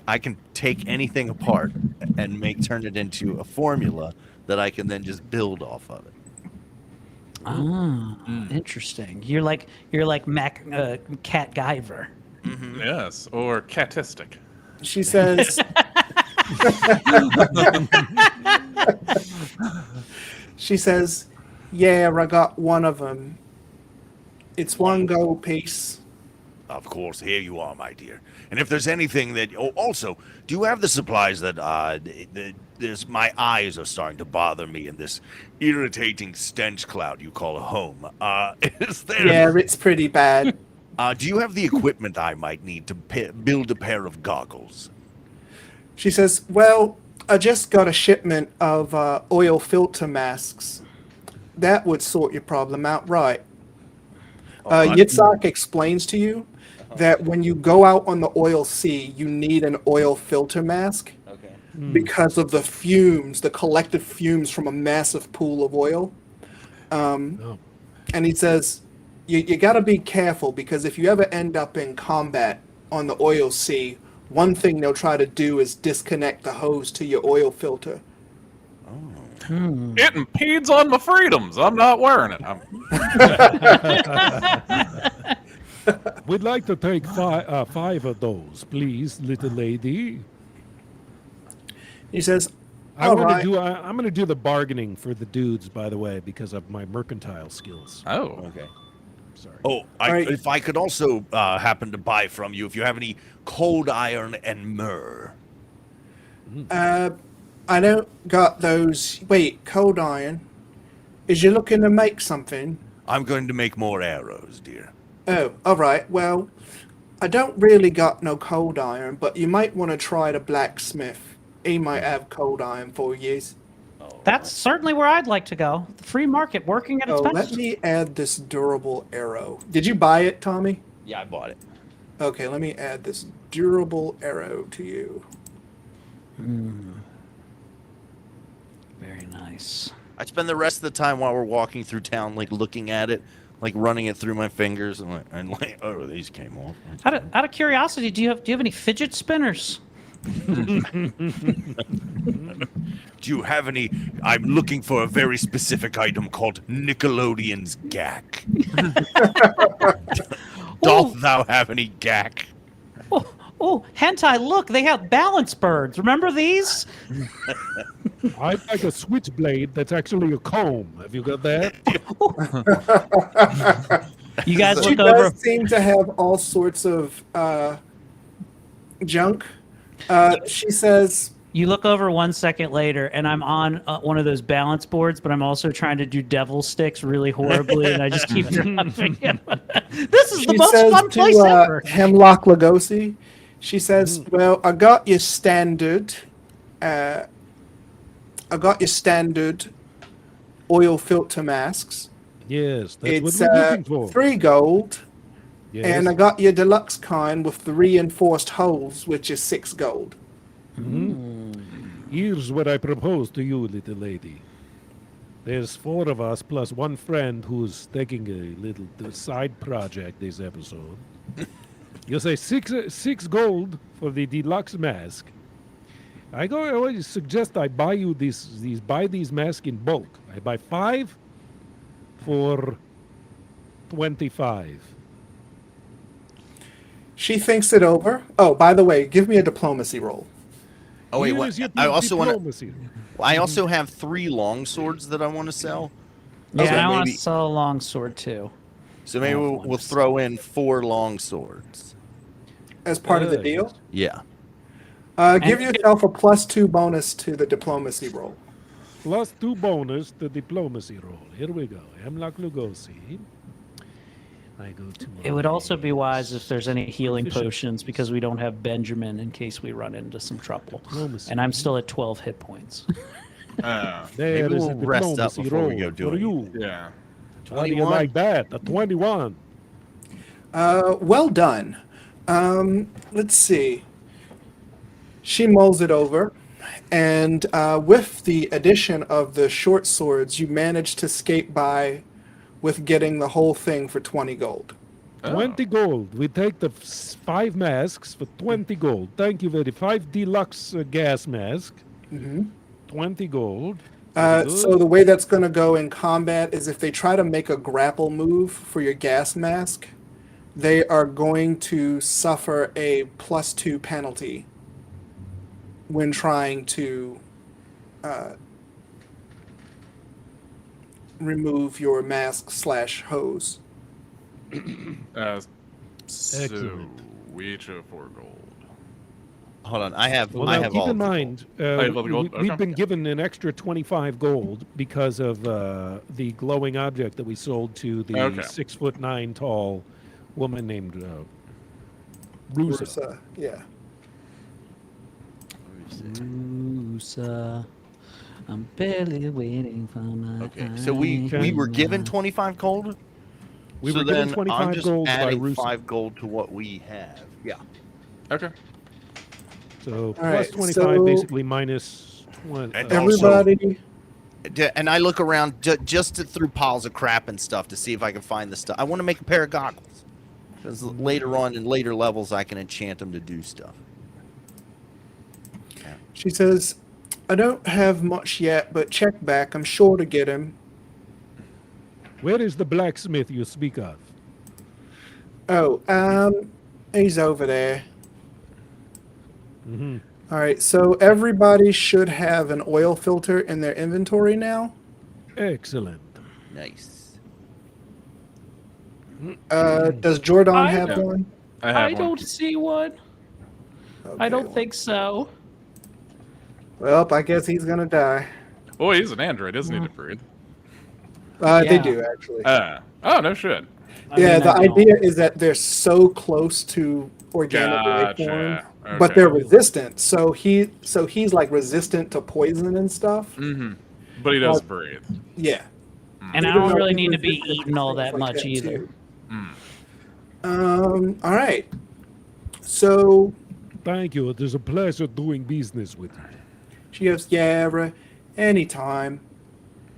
I can take anything apart and turn it into a formula that I can then just build off of it. Ah, interesting. You're like Cat Guyver. Yes, or catistic. She says, she says, "Yeah, I got one of them. It's one gold piece. Of course, here you are, my dear. And if there's anything that... Oh, also, do you have the supplies that... my eyes are starting to bother me in this irritating stench cloud you call a home. Is there... Yeah, it's pretty bad. do you have the equipment I might need to build a pair of goggles? She says, well, I just got a shipment of oil filter masks. That would sort your problem out right. Yitzhak explains to you that when you go out on the oil sea, you need an oil filter mask Okay. because of the fumes, the collective fumes from a massive pool of oil. Oh. And he says, you got to be careful because if you ever end up in combat on the oil sea, one thing they'll try to do is disconnect the hose to your oil filter. It impedes on my freedoms. I'm not wearing it. We'd like to take 5 of those, please, little lady. He says, I all want right. to do. I'm going to do the bargaining for the dudes, by the way, because of my mercantile skills. Oh. Okay. Sorry. Oh, right. if I could also happen to buy from you, if you have any cold iron and myrrh. I don't got those. Wait, cold iron? Is you looking to make something? I'm going to make more arrows, dear. Oh, all right. Well, I don't really got no cold iron, but you might want to try the blacksmith. He might have cold iron for you. That's certainly where I'd like to go. The free market working at its Oh, let best. me add this durable arrow. Did you buy it, Tommy? Yeah, I bought it. Okay, let me add this durable arrow to you. Very nice. I spend the rest of the time while we're walking through town, like looking at it, like running it through my fingers, and like, oh, these came off. Out of curiosity, do you have any fidget spinners? Do you have any? I'm looking for a very specific item called Nickelodeon's gack. Doth thou have any gack? Oh, hentai! Look, they have balance birds. Remember these? I'd like a switchblade that's actually a comb. Have you got that? You guys She look over. does seem to have all sorts of junk. She says, You look over 1 second later, and I'm on one of those balance boards, but I'm also trying to do devil sticks really horribly, and I just keep dropping it. This is the she most says fun place to ever. Hemlock Lugosi, she says, well, I got your standard oil filter masks. Yes, that's It's what we're looking for. 3 gold. Yes. And I got your deluxe kind with the reinforced holes, which is 6 gold. Here's what I propose to you, little lady. There's 4 of us plus one friend who's taking a little side project this episode. You say 6 gold for the deluxe mask. I always suggest I buy you buy these masks in bulk. I buy 5 for 25. She thinks it over. Oh, by the way, give me a diplomacy roll. Oh wait, Here what? is your I also want to. diplomacy. I also have 3 long swords that I want to sell. Yeah, Okay, I want to maybe- sell a long sword too. So maybe we'll throw in 4 long swords. As part of the Good. deal. Yeah. Give yourself a +2 bonus to the diplomacy roll. Plus 2 bonus to diplomacy roll. Here we go. Hemlock Lugosi. I go to It would also be wise if there's any healing Efficient. potions because we don't have Benjamin in case we run into some trouble. Diplomacy. And I'm still at 12 hit points. There Maybe is we'll a rest up diplomacy before we roll go for doing you. Yeah. How do you 21. like that? A 21. Well done. Let's see. She mulls it over, and with the addition of the short swords, you manage to skate by with getting the whole thing for 20 gold. 20 gold. We take the 5 masks for 20 gold. Thank you very 5 deluxe gas mask. 20 gold. Very good. So the way that's going to go in combat is if they try to make a grapple move for your gas mask, they are going to suffer a +2 penalty when trying to remove your mask / hose. Excellent. Sweet 4 gold. Hold on, I have Well, I now have keep all in the gold. mind, you love the gold? we've Okay. been given an extra 25 gold because of the glowing object that we sold to the Okay. 6'9" tall woman named Rusa. Ursa, yeah. Rusa, I'm barely waiting for my Okay, so we were given 25 gold. We so were given then 25 I'm just gold by adding Rusa. 5 gold to what we have. Yeah. Okay. So plus right, 25, so- basically minus 20. And also- Everybody, And I look around through piles of crap and stuff to see if I can find the stuff. I want to make a pair of goggles. Because later on in later levels, I can enchant them to do stuff. she says, I don't have much yet, but check back. I'm sure to get him. Where is the blacksmith you speak of? Oh, he's over there. Mm-hmm. All right, so everybody should have an oil filter in their inventory now. Excellent. Nice. Does Jordan I have don't- one? I have I one. don't see one. I Okay, don't think so. Well, I guess he's gonna die. Oh, he's an android, isn't he, to breed? They Yeah. do actually. Oh, no shit. Yeah, I the don't. idea is that they're so close to organic life form, Gotcha. but Okay. they're resistant. So he's like resistant to poison and stuff. Mm-hmm. But he does breathe. Yeah. And I Even don't though really he's need to be resistant eating all things that like much that, either. too. All right. So Thank you. It is a pleasure doing business with you. she goes, yeah, anytime.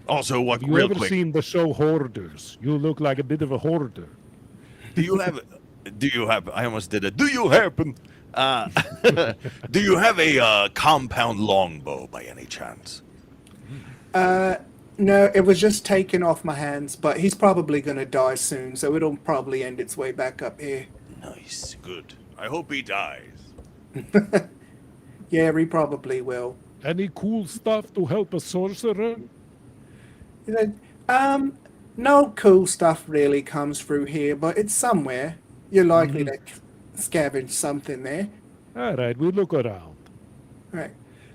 Also, what, Have you real ever quick, seen the show Hoarders? You look like a bit of a hoarder. do you have, I almost did it. Do you happen, do you have a compound longbow by any chance? No, it was just taken off my hands, but he's probably gonna die soon, so it'll probably end its way back up here. Nice, good. I hope he dies. Yeah, he probably will. Any cool stuff to help a sorcerer? He said, no cool stuff really comes through here, but it's somewhere. You're likely to scavenge something there. All right, we look around. Right.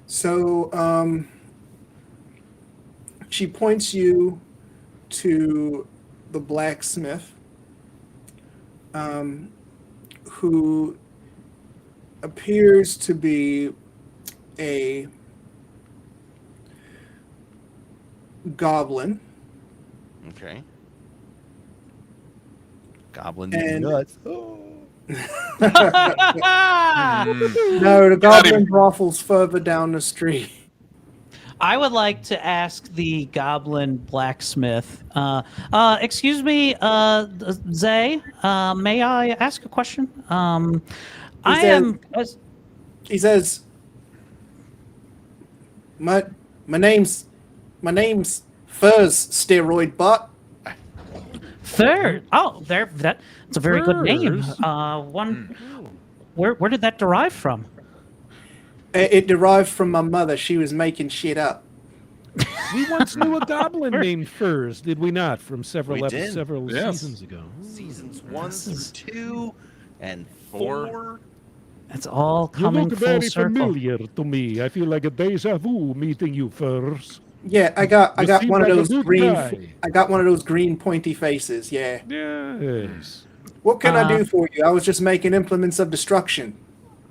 So, she points you to the blacksmith, who appears to be a goblin. Okay. Goblin And- nuts. No, the goblin brothels further down the street. I would like to ask the goblin blacksmith. Excuse me, Zay. May I ask a question? I said- am. He says, "My name's Furs Steroid Butt. Third. Oh, that's a very good name. Furs? Where did that derive from? It derived from my mother. She was making shit up. We once knew a goblin named Furs, did we not? From several We did. several Yes. seasons ago. Seasons 1 through 2 and 4. 4. It's all You coming look full very circle. familiar to me. I feel like a deja vu meeting you, Furs. Yeah, I got You seem one of like a those good green. guy. I got one of those green pointy faces. Yeah. Yes. What can I do for you? I was just making implements of destruction.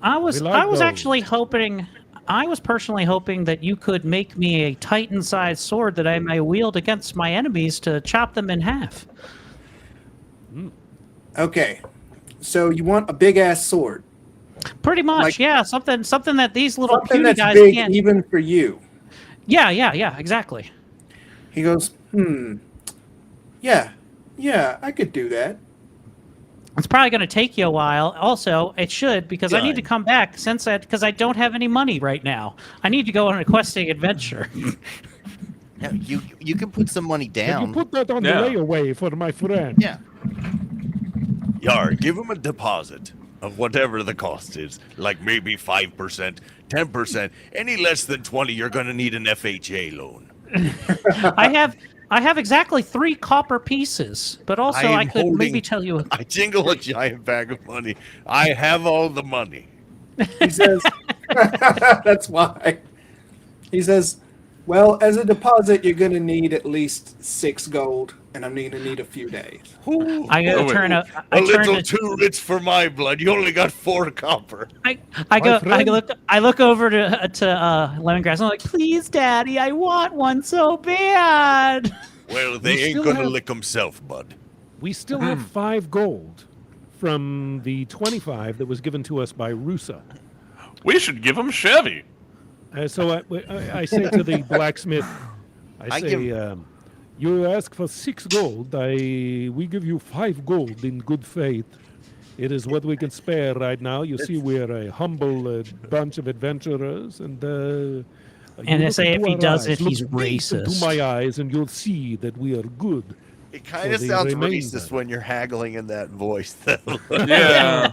I was We like I was those. actually hoping. I was personally hoping that you could make me a Titan-sized sword that I may wield against my enemies to chop them in half. Okay. So you want a big ass sword, Pretty much, Like- yeah. Something that these little something puny that's guys big can't. even for you. Yeah, exactly. He goes, yeah, I could do that. It's probably going to take you a while. Also, it should because I need to Done. come back because I don't have any money right now. I need to go on a questing adventure. No, you can put some money Can down. you put that on Yeah. the layaway for my friend? Yeah. Yar, give him a deposit of whatever the cost is, like maybe 5%, 10%. Any less than 20, you're going to need an FHA loan. I I have exactly 3 copper pieces, but also I am I could maybe holding- tell you. I jingle a giant bag of money. I have all the money. He says, that's why. He says, well, as a deposit, you're going to need at least 6 gold, and I'm going to need a few days. Ooh, I Oh, go wait. turn a. a I turn little to, too rich for my blood. You only got 4 copper. I look over to Lemongrass. I'm like, please, Daddy, I want one so bad. Well, they ain't still gonna have- lick himself, bud. We still have 5 gold from the 25 that was given to us by Rusa. We should give him Chevy. So I say to the blacksmith, I I say, give- you ask for 6 gold. We give you 5 gold in good faith. It is what we can spare right now. You see, we're a humble bunch of adventurers, and you And I look say into if he our does eyes, it, he's look deep into racist. my eyes, and you'll see that we are good. It kind of the sounds remainder. racist when you're haggling in that voice, though. Yeah.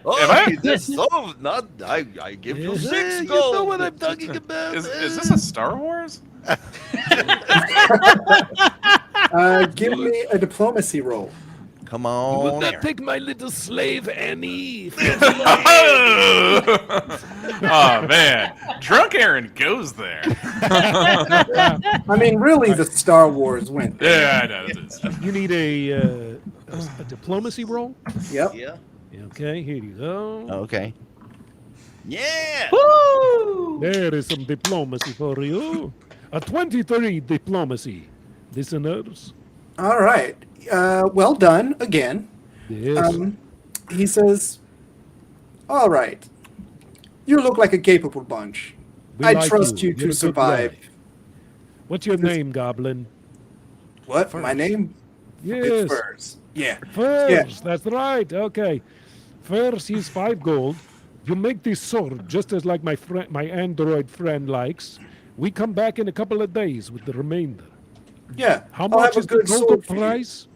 Oh, this so not. I give you Yeah, 6 you gold. know what I'm talking about. Is this a Star Wars? Give me a diplomacy roll. Come You will on. not Aaron. take my little slave Annie. Oh man, drunk Aaron goes there. I mean, really, the Star Wars went there. Yeah, I know. It's- You need a diplomacy roll. Yep. Yeah. Okay, here you go. Okay. Yeah. Woo! There is some diplomacy for you. A 23 diplomacy, listeners. All right. Well done again. Yes. He says, all right. You look like a capable bunch. We I like trust you You're a to good survive. guy. What's your name, Goblin? What? My name? Yes. It's Furs. Yeah. First, that's right. Okay. First, he's 5 gold. You make this sword just as like my android friend likes. We come back in a couple of days with the remainder. Yeah. How I'll much have a is the good total sword for you. price?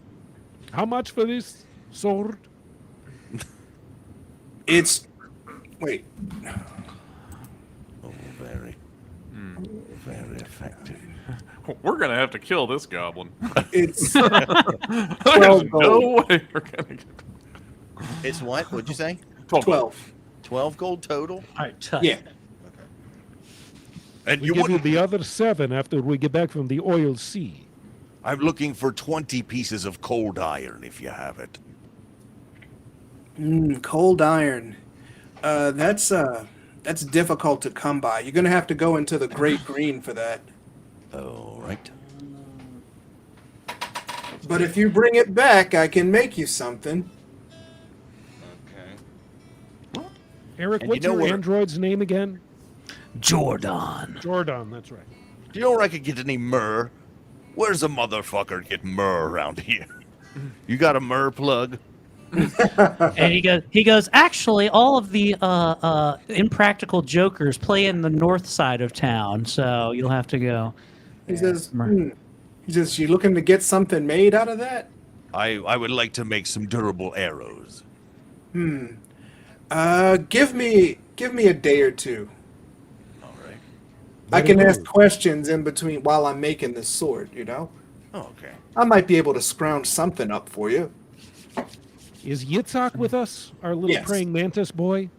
How much for this sword? It's. Wait. Oh, very effective. We're gonna have to kill this goblin. It's. There's 12 no gold. way we're gonna get It's what? What'd you say? 12. 12 gold total? All right, tight. Yeah. And We you give you wouldn't. the other 7 after we get back from the oil sea. I'm looking for 20 pieces of cold iron, if you have it. Cold iron. That's difficult to come by. You're gonna have to go into the Great Green for that. All right. But if you bring it back, I can make you something. Eric, And you what's know your what- android's name again? Jordan. Jordan, that's right. You don't reckon get any myrrh? Where's a motherfucker get myrrh around here? You got a myrrh plug? And he goes, actually, all of the impractical jokers play in the north side of town, so you'll have to go. He says, Mer- He says, you looking to get something made out of that? I would like to make some durable arrows. Give me a day or two. All right. I can Very ask good. questions in between while I'm making this sword, you know? Okay. I might be able to scrounge something up for you. Is Yitzhak with us, our little Yes. praying mantis boy?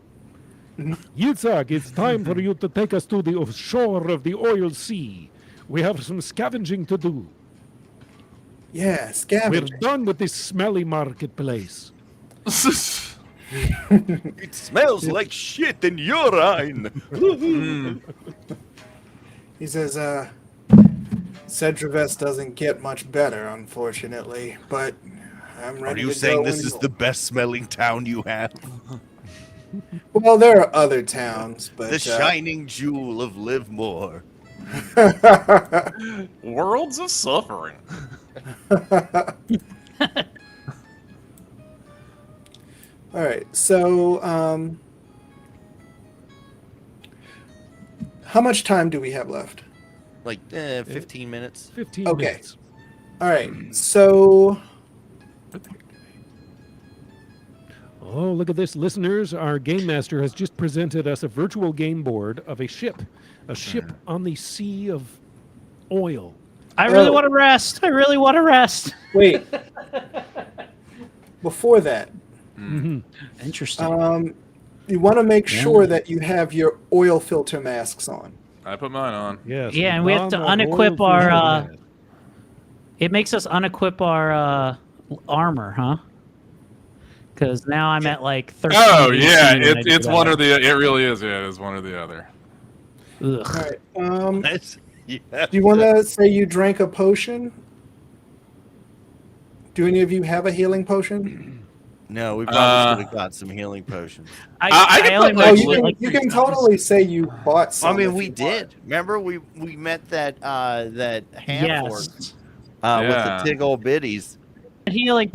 Yitzhak, it's time for you to take us to the shore of the oil sea. We have some scavenging to do. Yeah, We're scavenging. done with this smelly marketplace. It smells like shit in urine. He says, Cedravest doesn't get much better, unfortunately, but I'm Are ready you to saying go this and is go. the best smelling town you have? Well, there are other towns, but The shining jewel of Livermore. Worlds of suffering. all right. So, how much time do we have left? Like 15 minutes. 15 Okay. minutes. All right. So, Oh, look at this, listeners. Our game master has just presented us a virtual game board of a ship on the sea of oil. I really Oh. want to rest. I really want to rest. Wait. Before that, Interesting. you want to make sure that you have your oil filter masks on. I put mine on. Yes. Yeah, and we have to Don the unequip Royal our, Fluid Mask. It makes us unequip our armor, huh? Because now I'm at like 13. Oh 18 yeah, when I do it's that. one or the. It really is. Yeah, it is one or the other. Ugh. All right. That's, yeah. Do you want to say you drank a potion? Do any of you have a healing potion? No, we probably should have got some healing potions. I can only put, Oh, like, mentioned you it can, like you three can times. totally say you bought some. I mean, if we you did. want. Remember, we met that hand fork Yes. with Yeah. the tig old biddies. Healing.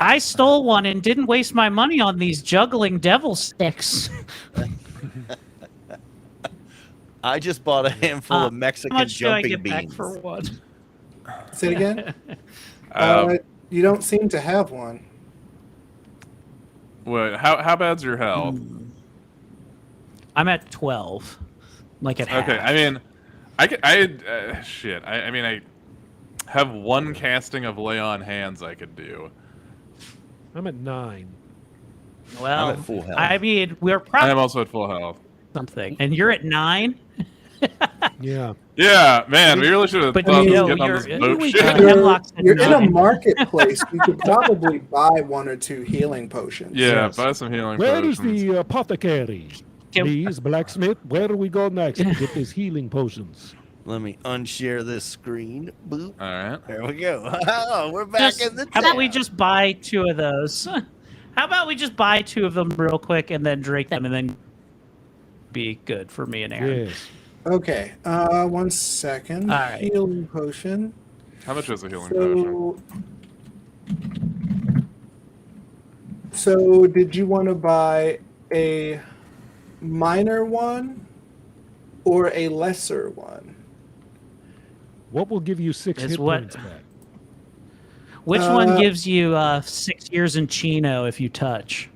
I stole one and didn't waste my money on these juggling devil sticks. I just bought a handful of How Mexican much do I jumping get back beans. for one? Say it again. Um, You don't seem to have one. what? How bad's your health? I'm at 12. Like at half. Okay, I mean, shit. I mean, I have one casting of lay on hands I could do. I'm at 9. Well, I'm at full health. I mean, we're I probably am also at full health. something. And you're at 9? Yeah. Yeah, man, we really should have But thought you this know, getting on this you're- boat we- shit. Hemlock's at You're in a 9. marketplace. You could probably buy 1 or 2 healing potions. Yeah, Yes. buy some healing Where is potions. the apothecary? Can- Please, blacksmith, where do we go next to get these healing potions? Let me unshare this screen. Boop. All right. There we go. Oh, we're back in the How about we chat. just buy 2 of those? How about we just buy 2 of them real quick and then drink them and then be good for me and Aaron? Yes. Okay. 1 second. All right. Healing potion. How much is a healing potion? So did you want to buy a minor one or a lesser one? What will give you 6 It's hit what- points back? Which one gives you 6 years in Chino if you touch?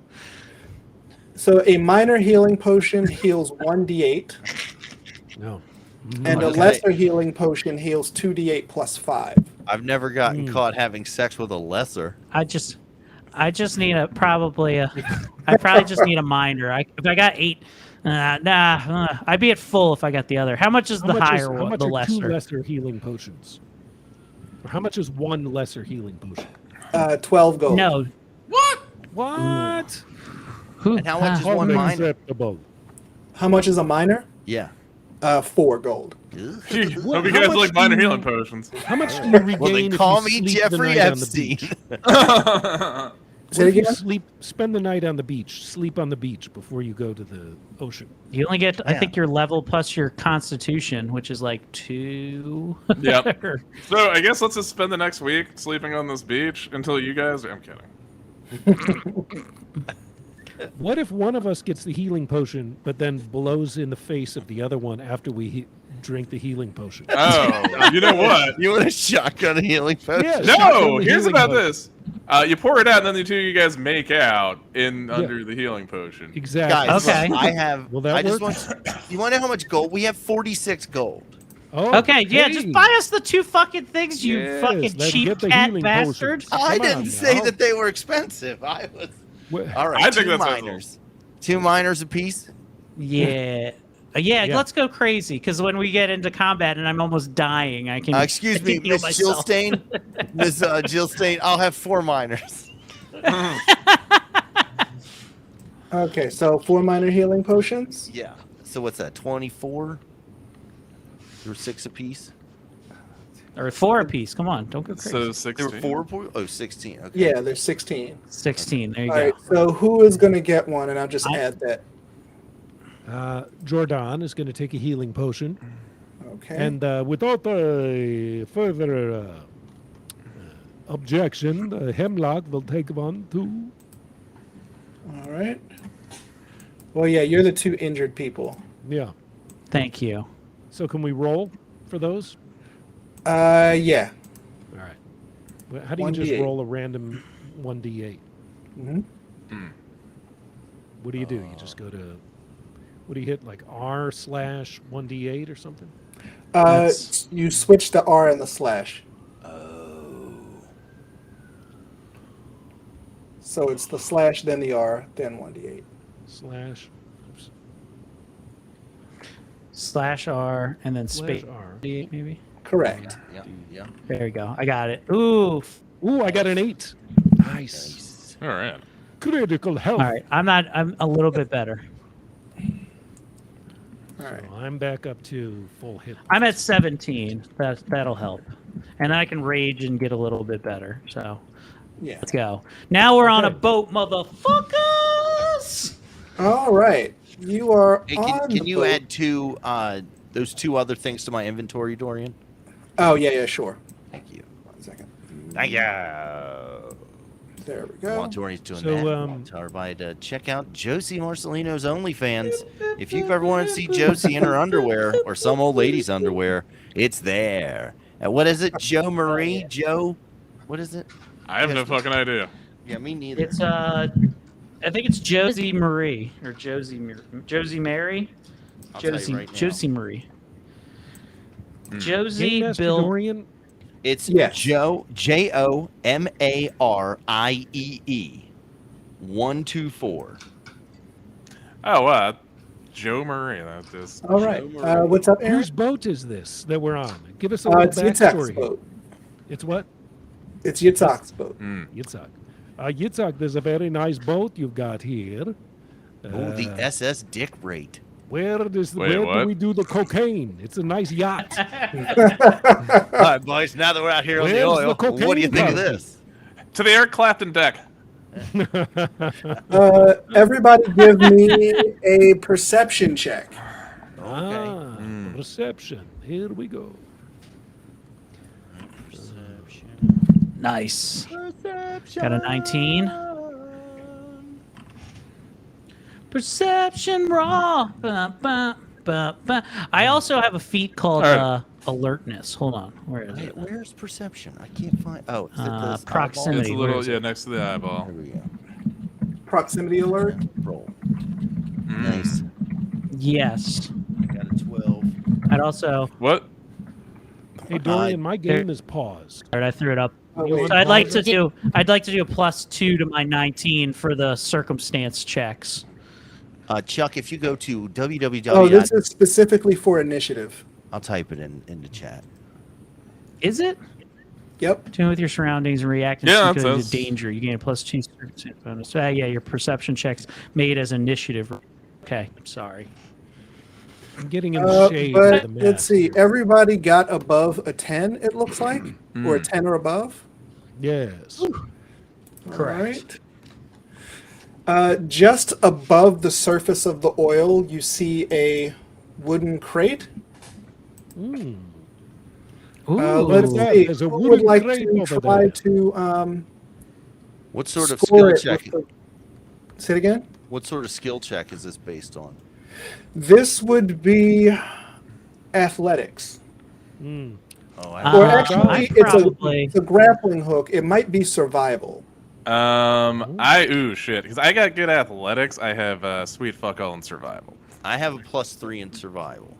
So a minor healing potion heals 1d8, No. and a Okay. lesser healing potion heals 2d8 plus 5. I've never gotten caught having sex with a lesser. I just need I probably just need a minor. If I got 8, I'd be at full if I got the other. How much is the higher how one, much the are 2 lesser? lesser healing potions? Or how much is 1 lesser healing potion? 12 gold. No. What? Who? And how much is one minor? Unacceptable. How much is a minor? Yeah. 4 gold. Ugh. Phew, What- hope you how guys much like do minor you- healing potions. How much do you regain Well, then if call you me sleep the Jeffrey night on the Epstein. beach? Say What it if you again? spend the night on the beach, sleep on the beach before you go to the ocean? You only get, I Yeah. think, your level plus your constitution, which is like 2. Yep. So I guess let's just spend the next week sleeping on this beach until you guys. I'm kidding. What if one of us gets the healing potion, but then blows in the face of the other one after we drink the healing potion? Oh, you know what? You want a shotgun healing potion? Yeah. No, Shotgun the here's healing about potion. this. You pour it out, and then the two of you guys make out under the healing potion. Exactly. Guys, Okay. look, I have. Will that I just work? want. You want to know how much gold? We have 46 gold. Oh, Okay, yeah, just buy us the 2 fucking things, you Yes, fucking let's cheap get the cat healing bastard. potions. I Come didn't on say now. that they were expensive. I was. Wh- All right. I think 2 that's minors. 2 minors apiece. Yeah. Yeah. Let's go crazy because when we get into combat and I'm almost dying, I can. Excuse I me, can heal Miss myself. Jillstain. Miss Jillstain, I'll have 4 minors. Okay, so 4 minor healing potions. Yeah. So what's that? 24. There were 6 apiece. Or 4 apiece. Come on, don't go crazy. So There 16. were 4. 16. Okay. Yeah, there's 16. 16. There you All go. right, so who is going to get one? And I'll just add that. Jordan is going to take a healing potion. Okay. And without further objection, Hemlock will take one too. All right. Well, yeah, you're the 2 injured people. Yeah. Thank you. So can we roll for those? Yeah. All right. Well, how do you just 1d8. roll a random 1d8? hmm What do you do? You just go to, what do you hit, like R/1d8 or something? That's- You switch the R and the slash. So it's the slash, then the R, then 1d8. Slash. Oops. slash R and then Slash space R. D8 maybe. Correct. Yeah, yeah. There we go. I got it. Ooh. Ooh, I got an 8. Nice. All right. Critical health. All right. I'm a little bit better. All right. So I'm back up to full hit. I'm at 17. That'll help. And I can rage and get a little bit better. So Yeah. let's go. Now we're on a Okay. boat, motherfuckers. All right. You are Hey, on can the you boat. add those two other things to my inventory, Dorian? Oh, yeah, sure. Thank you. 1 second. Thank you. There we go. While Dorian's doing So, that, tell everybody to check out Josie Marcelino's OnlyFans. If you've ever wanted to see Josie in her underwear or some old lady's underwear, it's there. And what is it, Joe Marie? Joe? What is it? I have no fucking idea. Yeah, me neither. It's I think it's Josie Marie or Josie Mary. I'll tell you Josie right now. Josie Marie. Hmm. Josie Game Master Bill. Dorian. It's Yes. Joe JOMARIEE 124. Oh, Joe Murray. That's just. All right. What's up, Aaron? Whose boat is this that we're on? Give us a little It's Yitzhak's backstory. boat. It's what? It's Yitzhak's boat. Mm. Yitzhak. Yitzhak, there's a very nice boat you've got here. Oh, the SS Dick rate. Where Wait, do what? we do the cocaine? It's a nice yacht. All right, boys. Now that we're out here on the Where's oil, the cocaine what do you think of from? this? To the Eric Clapton deck. Everybody give me a perception check. Ah, reception. Here we go. Nice. Got a 19. Perception raw. Ba, ba, ba, ba. I also have a feat called All right. alertness. Hold on. Where is Wait, it? where's perception? I can't find. Oh, is it this proximity. It's a Where little, is yeah, it? next to the eyeball. There we go. Proximity alert. Roll. Mm. Nice. Yes. I got a 12. I'd also. What? Hey, Dorian, my game is paused. All right, I threw it up. Oh, You wait. So I'd like unpause to it? do. I'd like to do a +2 to my 19 for the circumstance checks. Chuck, if you go to www. Oh, this is specifically for initiative. I'll type it in the chat. Is it? Yep. Tune with your surroundings and react Yeah, instinctively that's- to danger. You gain a +2 circumstance bonus. Yeah, your perception checks made as initiative. Okay, sorry. I'm getting in the shade of But the map. let's see. Everybody got above a 10, it looks like, or a Mm. 10 or above. Yes. Correct. All right. Just above the surface of the oil, you see a wooden crate. Mm. Let's Ooh. see. There's a Who would wooden like crate to over try there. to What sort of score skill it? check? with the- Say it again. What sort of skill check is this based on? This would be athletics. Mm. Oh, Or Uh, actually, I it's probably- a grappling hook. It might be survival. Shit, because I got good athletics. I have sweet fuck all in survival. I have a +3 in survival.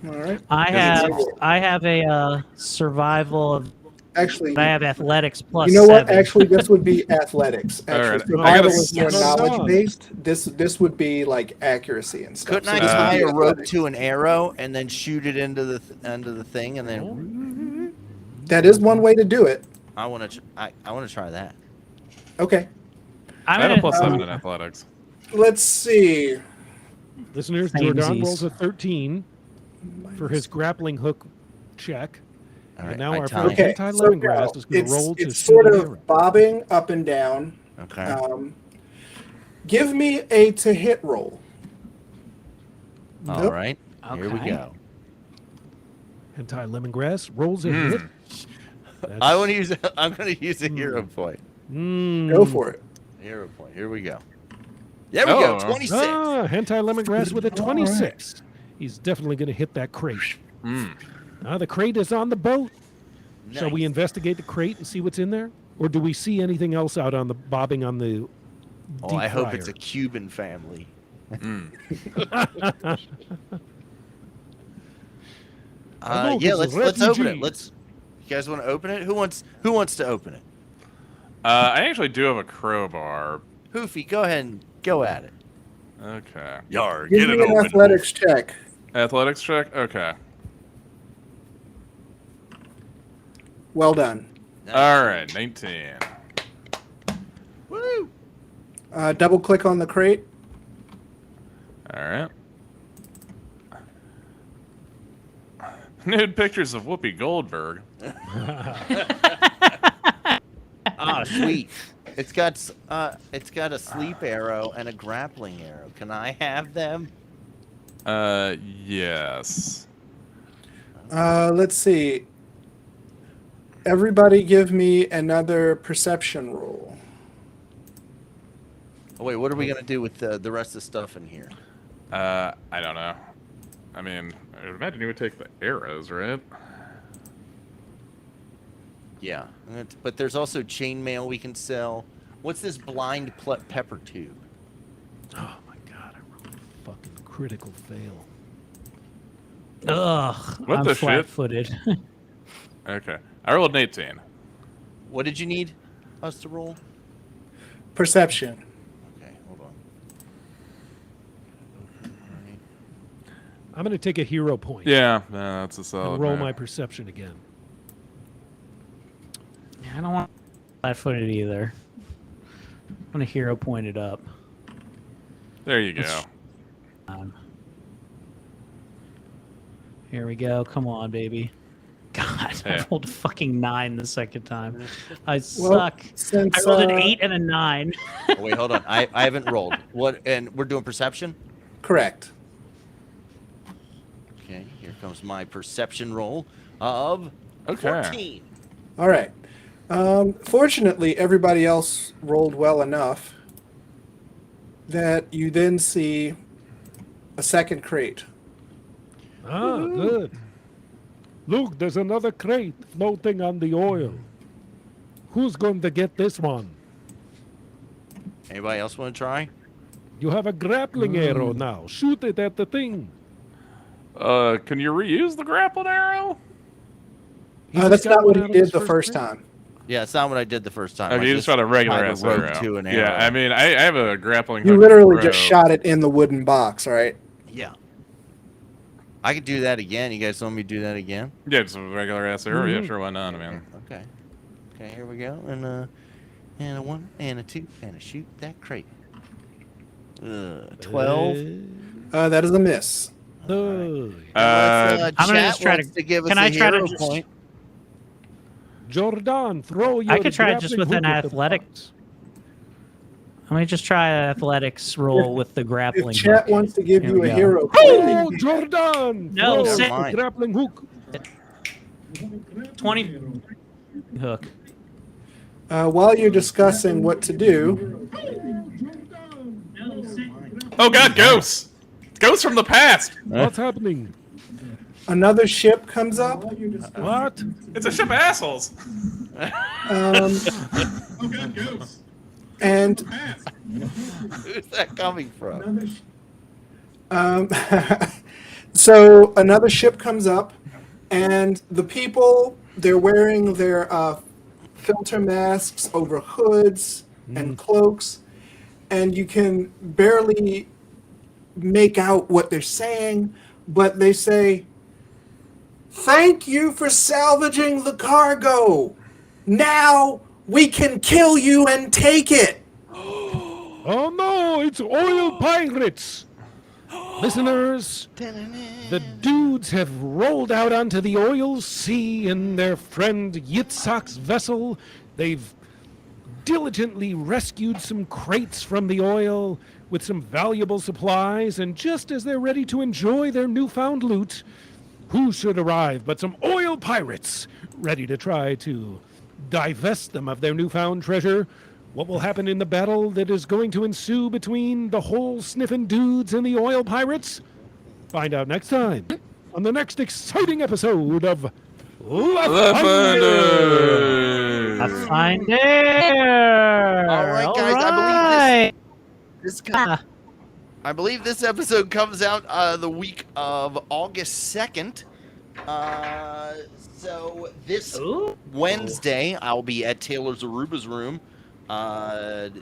All right. I Because have a survival of. Actually, I have athletics +7. you know what? Actually, this would be athletics. All Actually, right. survival I is more yes. knowledge based. This would be like accuracy and stuff. Couldn't I this would tie be a rope athletics. to an arrow and then shoot it into the end of the thing and then? That is one way to do it. I want to. I want to try that. Okay. I'm I have a gonna, +7 in athletics. Let's see. Listeners, Samesies. Jordan rolls a 13 for his grappling hook check. All And right. now I our tie. friend Okay. Anti So Lemongrass now, is going to roll to it's shoot sort an of arrow. bobbing up and down. Okay. Give me a to hit roll. All Nope. right. Here we Okay. go. Anti Lemongrass rolls a Hmm. hit. I want to use. I'm going to use a hero point. Go for it. Hero point. Here we go. There we go. Oh. 26. Ah, Hentai Lemongrass with a 26. He's definitely going to hit that crate. Mm. The crate is on the boat. Shall we Nice. investigate the crate and see what's in there? Or do we see anything else out on the bobbing on the Oh, deep I hope it's a fryer? Cuban family. Mm. Hello, Yeah, this let's open it. refugee. You guys want to open it? Who wants to open it? I actually do have a crowbar. Hoofy, go ahead and go at it. Okay. Yar, Give get me it an open. athletics check. Athletics check? Okay. Well done. All right, 19. Woo! Double click on the crate. All right. Nude pictures of Whoopi Goldberg. Ah, sweet. It's got a sleep arrow and a grappling arrow. Can I have them? Yes. Let's see. Everybody give me another perception roll. Oh wait, what are we gonna do with the rest of the stuff in here? I don't know. I mean, I would imagine you would take the arrows, right? Yeah, but there's also chainmail we can sell. What's this blind pepper tube? Oh my god, I rolled a fucking critical fail. Ugh, What I'm the shit? flat-footed. Okay. I rolled an 18. What did you need us to roll? Perception. Okay, hold on. I'm going to take a hero point Yeah, that's a solid. and roll move. my perception again. I don't want flat-footed either. I'm gonna hero point it up. There you go. Here we go. Come on, baby. God, Yeah. I rolled a fucking 9 the second time. I Well, suck. since, I rolled an uh, 8 and a 9. Oh, wait, hold on. I haven't rolled. What? And we're doing perception. Correct. Okay, here comes my perception roll of Okay. 14. All right. Fortunately, everybody else rolled well enough that you then see a second crate. Ah, good. Look, there's another crate floating on the oil. Who's going to get this one? Anybody else want to try? You have a grappling arrow now. Shoot it at the thing. Can you reuse the grappling arrow? That's got not what one he out of did his the first first crate? time. Yeah, it's not what I did the first time. Okay, I you just shot a regular tied ass rope arrow. to an Yeah, arrow. I mean, I have a grappling You hook literally rope. just shot it in the wooden box, all right? Yeah. I could do that again. You guys want me to do that again? Yeah, just a regular ass arrow. Yeah, sure, why not? I mean, Okay. Okay, here we go. And a 1, and a 2, and a shoot that crate. 12. That is a miss. Unless, I'm gonna chat just try wants to. give us Can a I try to hero just? point. Jordan, throw your I could try it just with grappling an hook at the athletic- box. Let me just try an athletics roll with the If grappling. chat hook. wants to give Here you we a go. hero Oh, point, Jordan! No, throw sit- the grappling hook. 20 hook. while you're discussing what to do, oh god, ghosts! Ghosts from the past. What's happening? another ship comes up. What? It's a ship of assholes. And Who's that coming from? so another ship comes up, and the people, they're wearing their filter masks over hoods and cloaks, and you can barely make out what they're saying, but they say, "Thank you for salvaging the cargo. Now we can kill you and take it." Oh no, it's oil pirates! Listeners, the dudes have rolled out onto the oil sea in their friend Yitzhak's vessel. They've diligently rescued some crates from the oil with some valuable supplies, and just as they're ready to enjoy their newfound loot, who should arrive but some oil pirates ready to try to divest them of their newfound treasure? What will happen in the battle that is going to ensue between the hole-sniffing dudes and the oil pirates? Find out next time on the next exciting episode of Laughfinder. Laughfinder. All right, guys, Alright. I believe this episode comes out the week of August 2nd. So this Ooh. Wednesday, I'll be at Taylor's Aruba's room.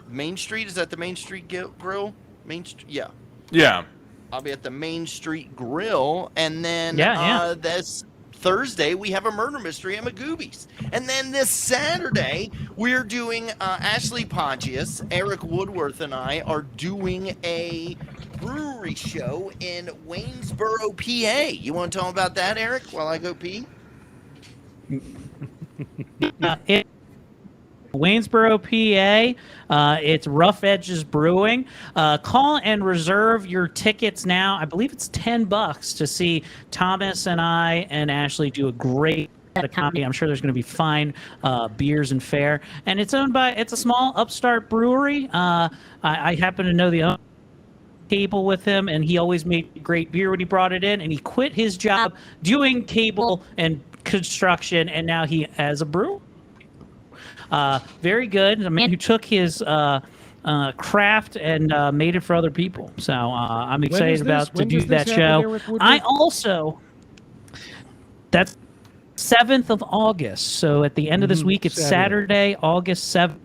Main Street, is that the Main Street Grill? Main Street, yeah. Yeah. I'll be at the Main Street Grill, and then Yeah. this Thursday we have a murder mystery at Magoobies, and then this Saturday we're doing Ashley Pontius, Eric Woodworth, and I are doing a brewery show in Waynesboro, PA. You want to tell them about that, Eric? While I go pee. Waynesboro, PA. It's Rough Edges Brewing. Call and reserve your tickets now. I believe it's $10 to see Thomas and I and Ashley do a great set of comedy. I'm sure there's going to be fine beers and fare. And it's a small upstart brewery. I happen to know the owner cable with him, and he always made great beer when he brought it in, and he quit his job doing cable and construction, and now he has a brewery. Very good. A man who took his craft and made it for other people. So I'm excited about to do that show. I also, that's 7th of August. So at the end of this week, it's Saturday, August 7th.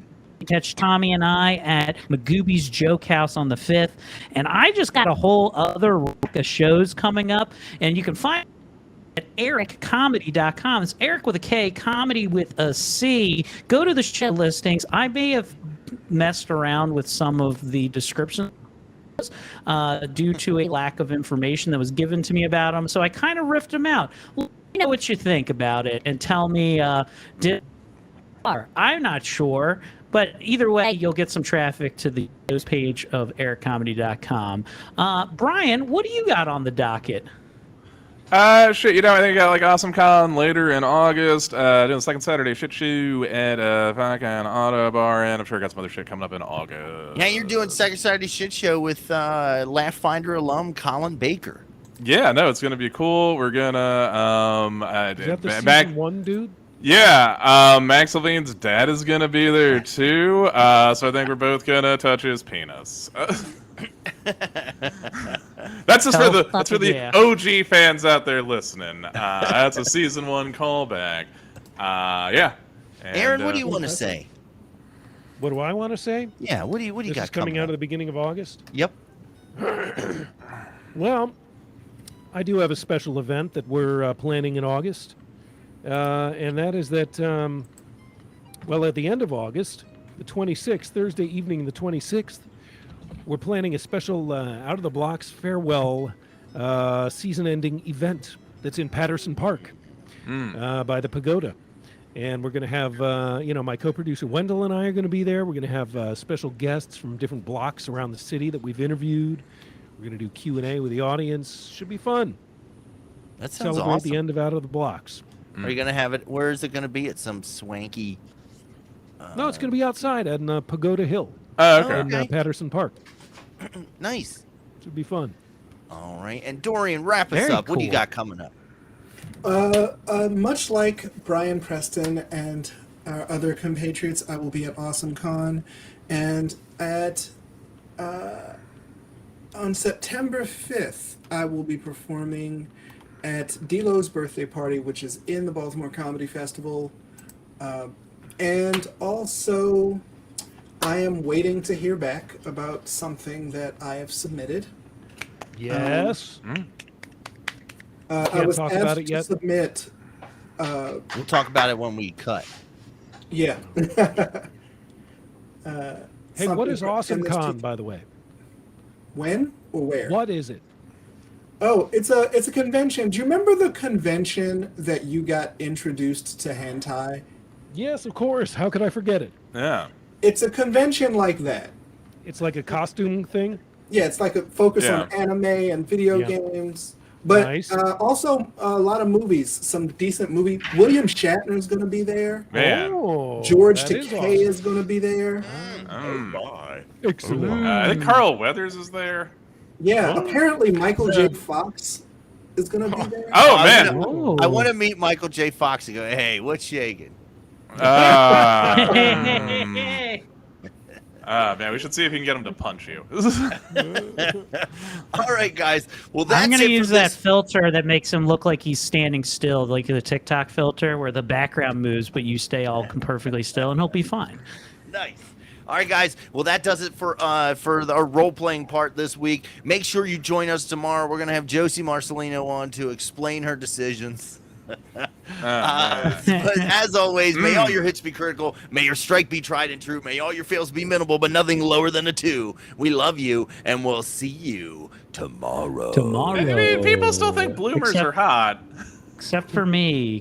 Catch Tommy and I at Magoobies Joke House on the 5th. And I just got a whole other rack of shows coming up, and you can find at ericcomedy.com. It's Eric with a K, comedy with a C. Go to the show listings. I may have messed around with some of the descriptions due to a lack of information that was given to me about them. So I kind of riffed them out. Let me know what you think about it and tell me, I'm not sure. But either way, you'll get some traffic to the news page of ericcomedy.com. Brian, what do you got on the docket? Shit, I think I got like Awesome Con later in August, doing the second Saturday shit show at fucking Auto Bar, and I'm sure I got some other shit coming up in August. Yeah, you're doing second Saturday shit show with Laughfinder alum Colin Baker. Yeah, no, it's gonna be cool. We're gonna Is that the season 1 dude? Yeah, Max Levine's dad is gonna be there too. So I think we're both gonna touch his penis. That's just for the OG fans out there listening. That's a season 1 callback. Yeah. And, Aaron, what do you want to say? What do I want to say? Yeah, what do you This got is coming out up? of the beginning of August? Yep. Well, I do have a special event that we're planning in August. And that is that, at the end of August, the 26th, Thursday evening, the 26th, we're planning a special Out of the Blocks farewell season-ending event that's in Patterson Park by the Pagoda. And we're going to have, my co-producer Wendell and I are going to be there. We're going to have special guests from different blocks around the city that we've interviewed. We're going to do Q&A with the audience. Should be fun. That sounds Celebrate awesome. the end of Out of the Blocks. Are you going to have it? Where is it going to be? At some swanky... No, it's going to be outside at Pagoda Hill okay. in Patterson Park. Nice. Should be fun. All right. And Dorian, wrap us Very up. What do you cool. got coming up? Much like Brian Preston and our other compatriots, I will be at Awesome Con, and on September 5th, I will be performing at D-Lo's birthday party, which is in the Baltimore Comedy Festival. And also, I am waiting to hear back about something that I have submitted. Yes. I Can't was talk asked about it to yet? submit. We'll talk about it when we cut. Yeah. Hey, what is something Awesome in this Con, t- by the way? When or where? What is it? Oh, it's a convention. Do you remember the convention that you got introduced to hentai? Yes, of course. How could I forget it? Yeah. It's a convention like that. It's like a costume thing. Yeah, it's like a focus Yeah. on anime and video Yeah. games, but Nice. also a lot of movies. Some decent movie. William Shatner is going to be there. Man. Oh, George that is Takei awesome. is going to be there. My. Excellent. I think Carl Weathers is there. Yeah, apparently Michael J. Fox is going to be there. Oh, I man. wanna- I want to meet Michael J. Fox and go, hey, what's shaking? Man, we should see if we can get him to punch you. All right, guys. Well, that's I'm gonna it use for that this. filter that makes him look like he's standing still, like the TikTok filter, where the background moves, but you stay all perfectly still, and he'll be fine. Nice. All right, guys. Well, that does it for our role playing part this week. Make sure you join us tomorrow. We're gonna have Josie Marcelino on to explain her decisions. But as always, may all your hits be critical. May your strike be tried and true. May all your fails be minimal, but nothing lower than a 2. We love you, and we'll see you tomorrow. Tomorrow. I mean, people still think bloomers Except- are hot. Except for me,